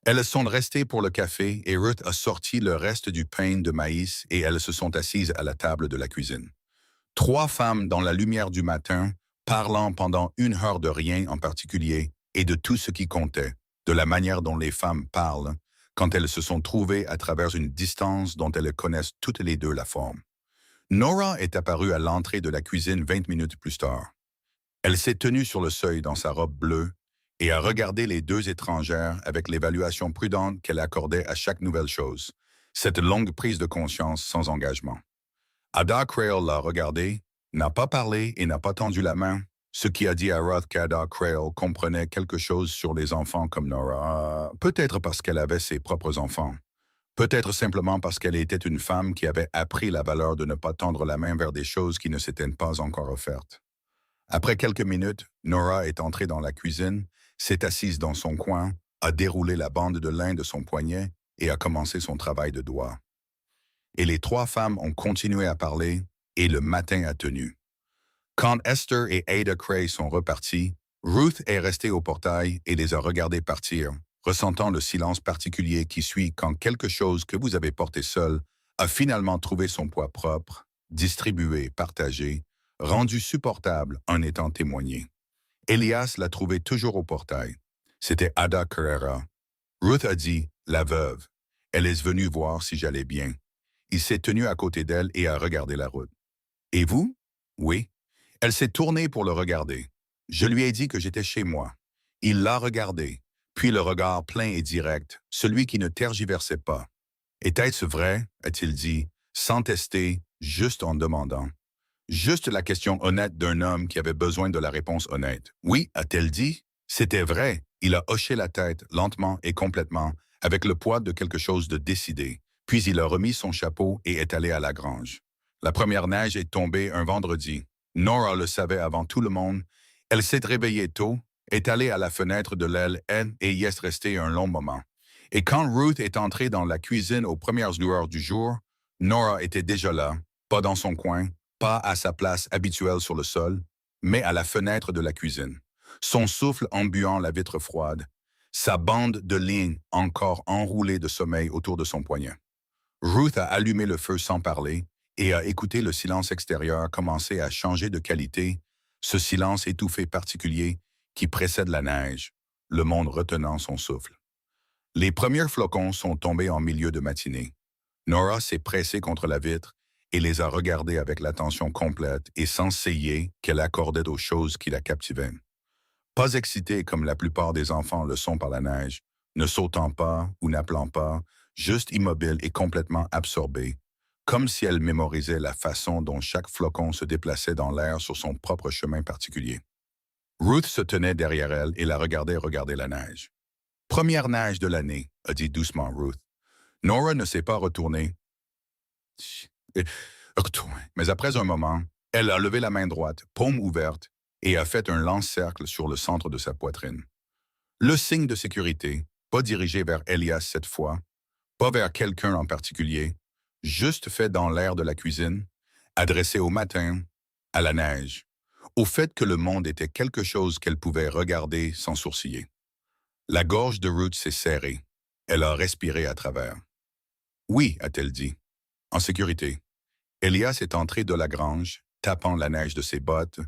Elles sont restées pour le café et Ruth a sorti le reste du pain de maïs et elles se sont assises à la table de la cuisine. 3 femmes dans la lumière du matin, parlant pendant 1 heure de rien en particulier et de tout ce qui comptait, de la manière dont les femmes parlent, quand elles se sont trouvées à travers une distance dont elles connaissent toutes les deux la forme. Nora est apparue à l'entrée de la cuisine 20 minutes plus tard. Elle s'est tenue sur le seuil dans sa robe bleue et a regardé les 2 étrangères avec l'évaluation prudente qu'elle accordait à chaque nouvelle chose, cette longue prise de conscience sans engagement. Ada Crail l'a regardée, n'a pas parlé et n'a pas tendu la main, ce qui a dit à Ruth qu'Ada Crail comprenait quelque chose sur les enfants comme Nora, peut-être parce qu'elle avait ses propres enfants, peut-être simplement parce qu'elle était une femme qui avait appris la valeur de ne pas tendre la main vers des choses qui ne s'étaient pas encore offertes. Après quelques minutes, Nora est entrée dans la cuisine, s'est assise dans son coin, a déroulé la bande de lin de son poignet et a commencé son travail de doigt. Et les 3 femmes ont continué à parler et le matin a tenu. Quand Esther et Ada Crail sont repartis, Ruth est restée au portail et les a regardés partir, ressentant le silence particulier qui suit quand quelque chose que vous avez porté seul a finalement trouvé son poids propre, distribué, partagé, rendu supportable en étant témoigné. Elias l'a trouvé toujours au portail. C'était Ada Carrera. Ruth a dit « la veuve ». Elle est venue voir si j'allais bien. Il s'est tenu à côté d'elle et a regardé la route. « Et vous? » »« Oui. » Elle s'est tournée pour le regarder. Je lui ai dit que j'étais chez moi. Il l'a regardé, puis le regard plein et direct, celui qui ne tergiversait pas. « Était-ce vrai? » a-t-il dit, sans tester, juste en demandant. Juste la question honnête d'un homme qui avait besoin de la réponse honnête. « Oui, a-t-elle dit? » C'était vrai. Il a hoché la tête, lentement et complètement, avec le poids de quelque chose de décidé. Puis il a remis son chapeau et est allé à la grange. La première neige est tombée un vendredi. Nora le savait avant tout le monde. Elle s'est réveillée tôt, est allée à la fenêtre de l'aile et y est restée un long moment. Et quand Ruth est entrée dans la cuisine aux premières lueurs du jour, Nora était déjà là, pas dans son coin, pas à sa place habituelle sur le sol, mais à la fenêtre de la cuisine. Son souffle embuant la vitre froide, sa bande de ligne encore enroulée de sommeil autour de son poignet. Ruth a allumé le feu sans parler et à écouter le silence extérieur commencer à changer de qualité, ce silence étouffé particulier qui précède la neige, le monde retenant son souffle. Les premiers flocons sont tombés en milieu de matinée. Nora s'est pressée contre la vitre et les a regardés avec l'attention complète et sans céiller qu'elle accordait aux choses qui la captivaient. Pas excitée comme la plupart des enfants le sont par la neige, ne sautant pas ou n'appelant pas, juste immobile et complètement absorbée, comme si elle mémorisait la façon dont chaque flocon se déplaçait dans l'air sur son propre chemin particulier. Ruth se tenait derrière elle et la regardait regarder la neige. Première neige de l'année, a dit doucement Ruth. Nora ne s'est pas retournée. Mais après un moment, elle a levé la main droite, paume ouverte, et a fait un lance-cercle sur le centre de sa poitrine. Le signe de sécurité, pas dirigé vers Elias cette fois, pas vers quelqu'un en particulier, juste fait dans l'air de la cuisine, adressé au matin, à la neige, au fait que le monde était quelque chose qu'elle pouvait regarder sans sourciller. La gorge de Ruth s'est serrée. Elle a respiré à travers. Oui, a-t-elle dit, en sécurité. Elias est entré de la grange, tapant la neige de ses bottes,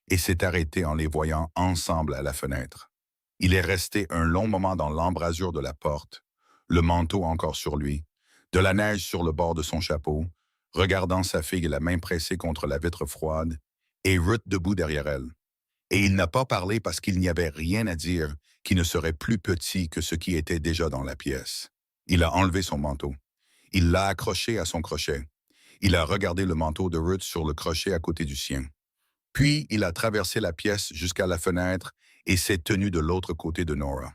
et s'est arrêté en les voyant ensemble à la fenêtre. Il est resté un long moment dans l'embrasure de la porte, le manteau encore sur lui, de la neige sur le bord de son chapeau, regardant sa fille la main pressée contre la vitre froide, et Ruth debout derrière elle. Et il n'a pas parlé parce qu'il n'y avait rien à dire qui ne serait plus petit que ce qui était déjà dans la pièce. Il a enlevé son manteau. Il l'a accroché à son crochet. Il a regardé le manteau de Ruth sur le crochet à côté du sien. Puis, il a traversé la pièce jusqu'à la fenêtre et s'est tenu de l'autre côté de Nora.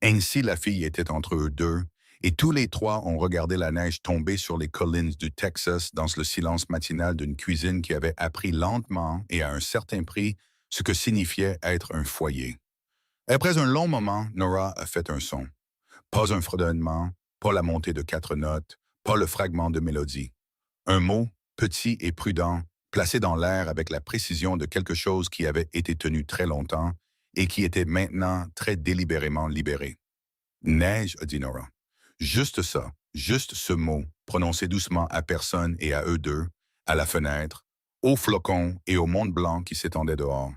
Ainsi, la fille était entre eux deux, et tous les trois ont regardé la neige tomber sur les collines du Texas dans le silence matinal d'une cuisine qui avait appris lentement et à un certain prix ce que signifiait être un foyer. Après un long moment, Nora a fait un son. Pas un fredonnement, pas la montée de 4 notes, pas le fragment de mélodie. Un mot, petit et prudent, placé dans l'air avec la précision de quelque chose qui avait été tenu très longtemps et qui était maintenant très délibérément libéré. Neige, a dit Nora. Juste ça, juste ce mot, prononcé doucement à personne et à eux deux, à la fenêtre, aux flocons et au monde blanc qui s'étendait dehors.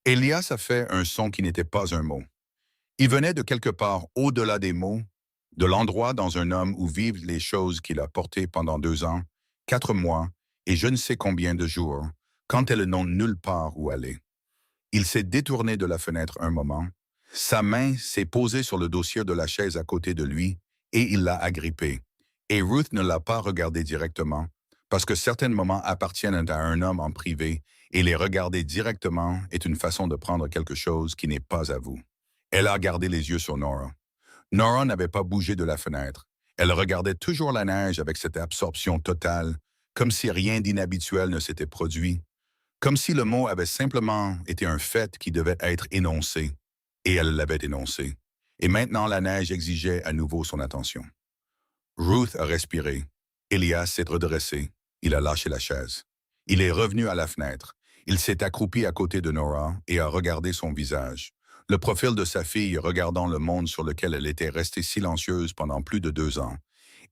Elias a fait un son qui n'était pas un mot. Il venait de quelque part au-delà des mots, de l'endroit dans un homme où vivent les choses qu'il a portées pendant 2 ans, 4 mois et je ne sais combien de jours, quand elles n'ont nulle part où aller. Il s'est détourné de la fenêtre un moment, sa main s'est posée sur le dossier de la chaise à côté de lui et il l'a agrippée. Et Ruth ne l'a pas regardé directement, parce que certains moments appartiennent à un homme en privé et les regarder directement est une façon de prendre quelque chose qui n'est pas à vous. Elle a gardé les yeux sur Nora. Nora n'avait pas bougé de la fenêtre. Elle regardait toujours la neige avec cette absorption totale, comme si rien d'inhabituel ne s'était produit, comme si le mot avait simplement été un fait qui devait être énoncé, et elle l'avait énoncé. Et maintenant la neige exigeait à nouveau son attention. Ruth a respiré. Elias s'est redressé. Il a lâché la chaise. Il est revenu à la fenêtre. Il s'est accroupi à côté de Nora et a regardé son visage. Le profil de sa fille regardant le monde sur lequel elle était restée silencieuse pendant plus de 2 ans.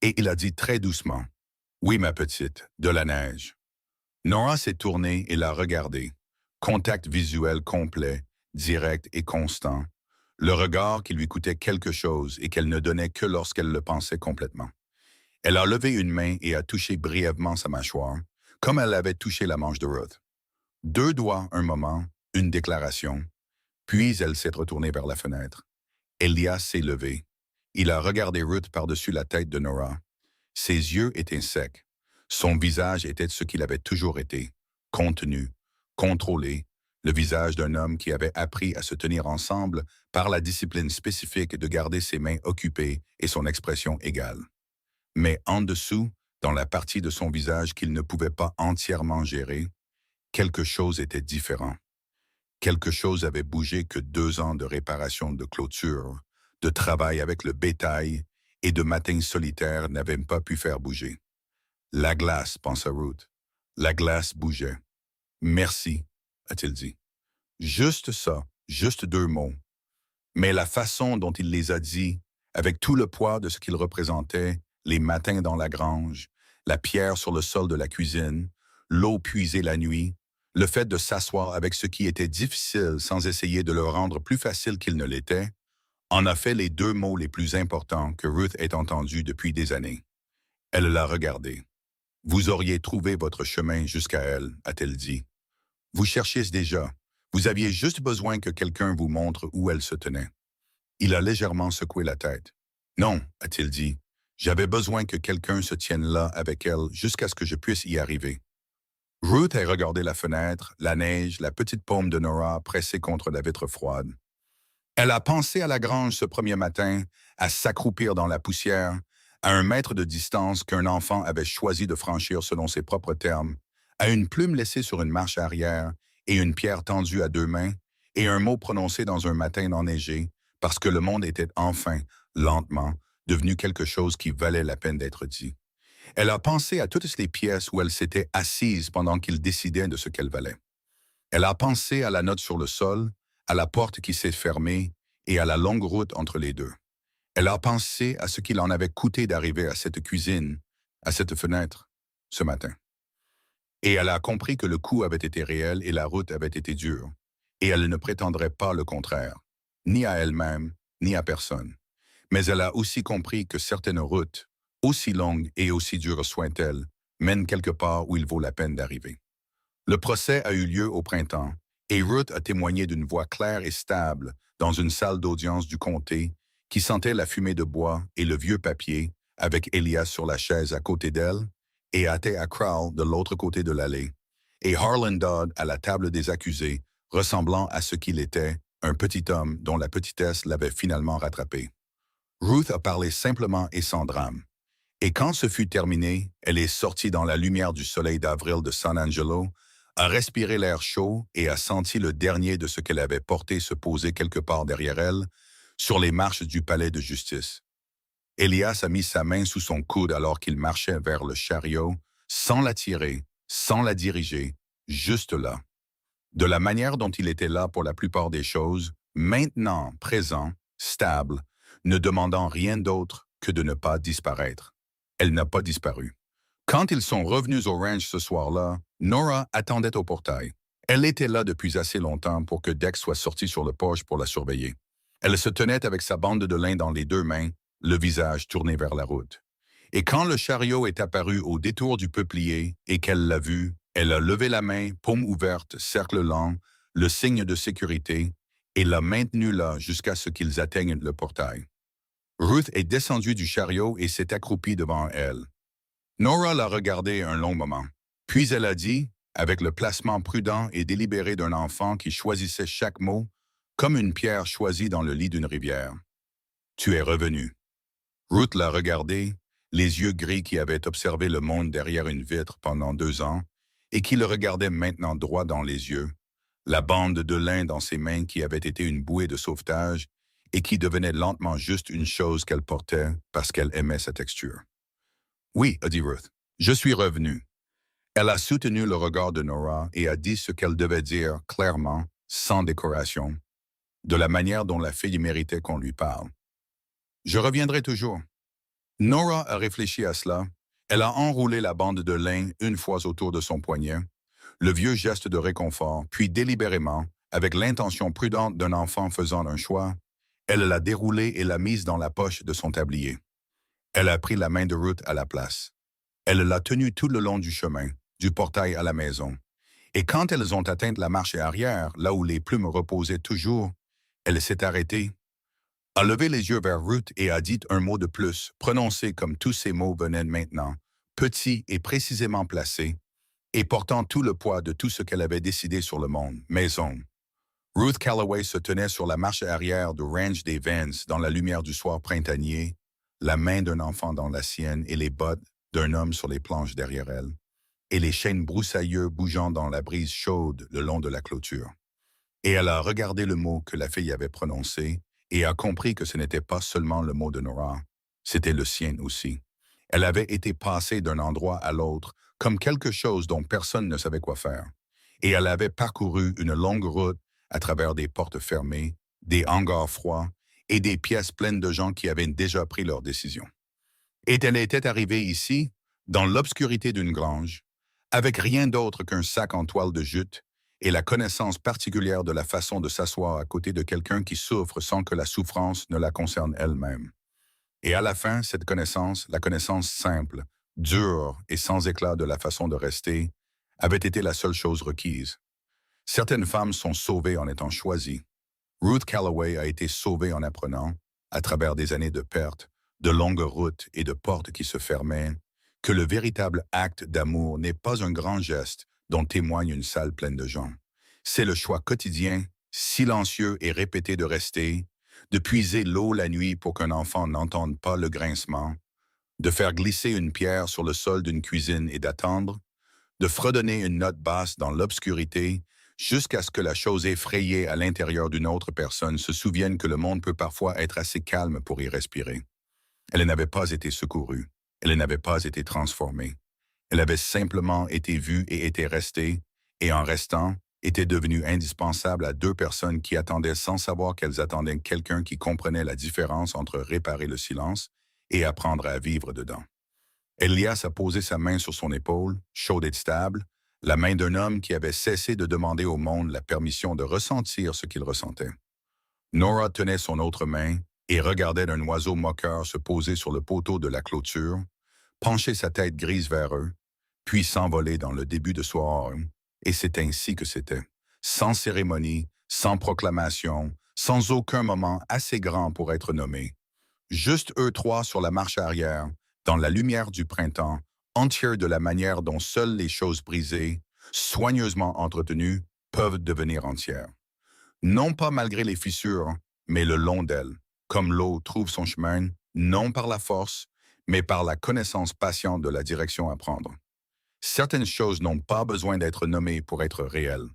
Et il a dit très doucement, « Oui, ma petite, de la neige. » Nora s'est tournée et l'a regardé. Contact visuel complet, direct et constant. Le regard qui lui coûtait quelque chose et qu'elle ne donnait que lorsqu'elle le pensait complètement. Elle a levé une main et a touché brièvement sa mâchoire, comme elle avait touché la manche de Ruth. 2 doigts un moment, une déclaration. Puis elle s'est retournée vers la fenêtre. Elias s'est levé. Il a regardé Ruth par-dessus la tête de Nora. Ses yeux étaient secs. Son visage était ce qu'il avait toujours été, contenu, contrôlé, le visage d'un homme qui avait appris à se tenir ensemble par la discipline spécifique de garder ses mains occupées et son expression égale. Mais en dessous, dans la partie de son visage qu'il ne pouvait pas entièrement gérer, quelque chose était différent. Quelque chose avait bougé que 2 ans de réparation de clôture, de travail avec le bétail et de matins solitaires n'avaient pas pu faire bouger. La glace, pensa Ruth. La glace bougeait. Merci, a-t-il dit. Juste ça, juste 2 mots. Mais la façon dont il les a dit, avec tout le poids de ce qu'ils représentaient, les matins dans la grange, La pierre sur le sol de la cuisine, l'eau puisée la nuit, le fait de s'asseoir avec ce qui était difficile sans essayer de le rendre plus facile qu'il ne l'était, en a fait les deux mots les plus importants que Ruth ait entendus depuis des années. Elle l'a regardé. Vous auriez trouvé votre chemin jusqu'à elle, a-t-elle dit. Vous cherchiez déjà. Vous aviez juste besoin que quelqu'un vous montre où elle se tenait. Il a légèrement secoué la tête. Non, a-t-il dit. J'avais besoin que quelqu'un se tienne là avec elle jusqu'à ce que je puisse y arriver. Ruth a regardé la fenêtre, la neige, la petite paume de Nora pressée contre la vitre froide. Elle a pensé à la grange ce premier matin, à s'accroupir dans la poussière, à un mètre de distance qu'un enfant avait choisi de franchir selon ses propres termes, à une plume laissée sur une marche arrière et une pierre tendue à deux mains, et un mot prononcé dans un matin enneigé, parce que le monde était enfin, lentement, devenu quelque chose qui valait la peine d'être dit. Elle a pensé à toutes les pièces où elle s'était assise pendant qu'il décidait de ce qu'elle valait. Elle a pensé à la note sur le sol, à la porte qui s'est fermée et à la longue route entre les deux. Elle a pensé à ce qu'il en avait coûté d'arriver à cette cuisine, à cette fenêtre, ce matin. Et elle a compris que le coup avait été réel et la route avait été dure. Et elle ne prétendrait pas le contraire, ni à elle-même, ni à personne. Mais elle a aussi compris que certaines routes, aussi longues et aussi dures soient-elles, mènent quelque part où il vaut la peine d'arriver. Le procès a eu lieu au printemps, et Ruth a témoigné d'une voix claire et stable dans une salle d'audience du comté qui sentait la fumée de bois et le vieux papier, avec Elias sur la chaise à côté d'elle, et Atea Crowell de l'autre côté de l'allée, et Harlan Dodd à la table des accusés, ressemblant à ce qu'il était, un petit homme dont la petitesse l'avait finalement rattrapé. Ruth a parlé simplement et sans drame. Et quand ce fut terminé, elle est sortie dans la lumière du soleil d'avril de San Angelo, a respiré l'air chaud et a senti le dernier de ce qu'elle avait porté se poser quelque part derrière elle, sur les marches du palais de justice. Elias a mis sa main sous son coude alors qu'il marchait vers le chariot, sans la tirer, sans la diriger, juste là. De la manière dont il était là pour la plupart des choses, maintenant, présent, stable, ne demandant rien d'autre que de ne pas disparaître. Elle n'a pas disparu. Quand ils sont revenus au ranch ce soir-là, Nora attendait au portail. Elle était là depuis assez longtemps pour que Dex soit sorti sur le porche pour la surveiller. Elle se tenait avec sa bande de lin dans les deux mains, le visage tourné vers la route. Et quand le chariot est apparu au détour du peuplier et qu'elle l'a vu, elle a levé la main, paume ouverte, cercle lent, le signe de sécurité, et l'a maintenu là jusqu'à ce qu'ils atteignent le portail. Ruth est descendue du chariot et s'est accroupie devant elle. Nora l'a regardée un long moment. Puis elle a dit, avec le placement prudent et délibéré d'un enfant qui choisissait chaque mot, comme une pierre choisie dans le lit d'une rivière. « Tu es revenu. » Ruth l'a regardé, les yeux gris qui avaient observé le monde derrière une vitre pendant 2 ans, et qui le regardaient maintenant droit dans les yeux, la bande de lin dans ses mains qui avait été une bouée de sauvetage et qui devenait lentement juste une chose qu'elle portait parce qu'elle aimait sa texture. « Oui, a dit Ruth, je suis revenu. » Elle a soutenu le regard de Nora et a dit ce qu'elle devait dire clairement, sans décoration, de la manière dont la fille méritait qu'on lui parle. « Je reviendrai toujours. » Nora a réfléchi à cela. Elle a enroulé la bande de lin une fois autour de son poignet, le vieux geste de réconfort, puis délibérément, avec l'intention prudente d'un enfant faisant un choix, elle l'a déroulée et l'a mise dans la poche de son tablier. Elle a pris la main de Ruth à la place. Elle l'a tenue tout le long du chemin, du portail à la maison. Et quand elles ont atteint la marche arrière, là où les plumes reposaient toujours, elle s'est arrêtée, a levé les yeux vers Ruth et a dit un mot de plus, prononcé comme tous ces mots venaient maintenant, petit et précisément placé, et portant tout le poids de tout ce qu'elle avait décidé sur le monde, maison. Ruth Calloway se tenait sur la marche arrière du ranch des Vance dans la lumière du soir printanier, la main d'un enfant dans la sienne et les bottes d'un homme sur les planches derrière elle, et les chênes broussailleux bougeant dans la brise chaude le long de la clôture. Et elle a regardé le mot que la fille avait prononcé et a compris que ce n'était pas seulement le mot de Nora, c'était le sien aussi. Elle avait été passée d'un endroit à l'autre comme quelque chose dont personne ne savait quoi faire. Et elle avait parcouru une longue route à travers des portes fermées, des hangars froids et des pièces pleines de gens qui avaient déjà pris leur décision. Et elle était arrivée ici, dans l'obscurité d'une grange, avec rien d'autre qu'un sac en toile de jute et la connaissance particulière de la façon de s'asseoir à côté de quelqu'un qui souffre sans que la souffrance ne la concerne elle-même. Et à la fin, cette connaissance, la connaissance simple, dure et sans éclat de la façon de rester, avait été la seule chose requise. Certaines femmes sont sauvées en étant choisies. Ruth Calloway a été sauvée en apprenant, à travers des années de pertes, de longues routes et de portes qui se fermaient, que le véritable acte d'amour n'est pas un grand geste dont témoigne une salle pleine de gens. C'est le choix quotidien, silencieux et répété de rester, de puiser l'eau la nuit pour qu'un enfant n'entende pas le grincement, de faire glisser une pierre sur le sol d'une cuisine et d'attendre, de fredonner une note basse dans l'obscurité jusqu'à ce que la chose effrayée à l'intérieur d'une autre personne se souvienne que le monde peut parfois être assez calme pour y respirer. Elle n'avait pas été secourue. Elle n'avait pas été transformée. Elle avait simplement été vue et était restée, et en restant, était devenue indispensable à deux personnes qui attendaient sans savoir qu'elles attendaient quelqu'un qui comprenait la différence entre réparer le silence et apprendre à vivre dedans. Elias a posé sa main sur son épaule, chaude et stable, la main d'un homme qui avait cessé de demander au monde la permission de ressentir ce qu'il ressentait. Nora tenait son autre main et regardait un oiseau moqueur se poser sur le poteau de la clôture, pencher sa tête grise vers eux, puis s'envoler dans le début de soir, et c'est ainsi que c'était. Sans cérémonie, sans proclamation, sans aucun moment assez grand pour être nommé. Juste eux trois sur la marche arrière, dans la lumière du printemps, entiers de la manière dont seules les choses brisées, soigneusement entretenues, peuvent devenir entières. Non pas malgré les fissures, mais le long d'elles, comme l'eau trouve son chemin, non par la force, mais par la connaissance patiente de la direction à prendre. Certaines choses n'ont pas besoin d'être nommées pour être réelles.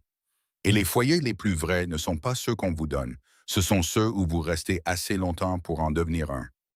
Et les foyers les plus vrais ne sont pas ceux qu'on vous donne, ce sont ceux où vous restez assez longtemps pour en devenir un.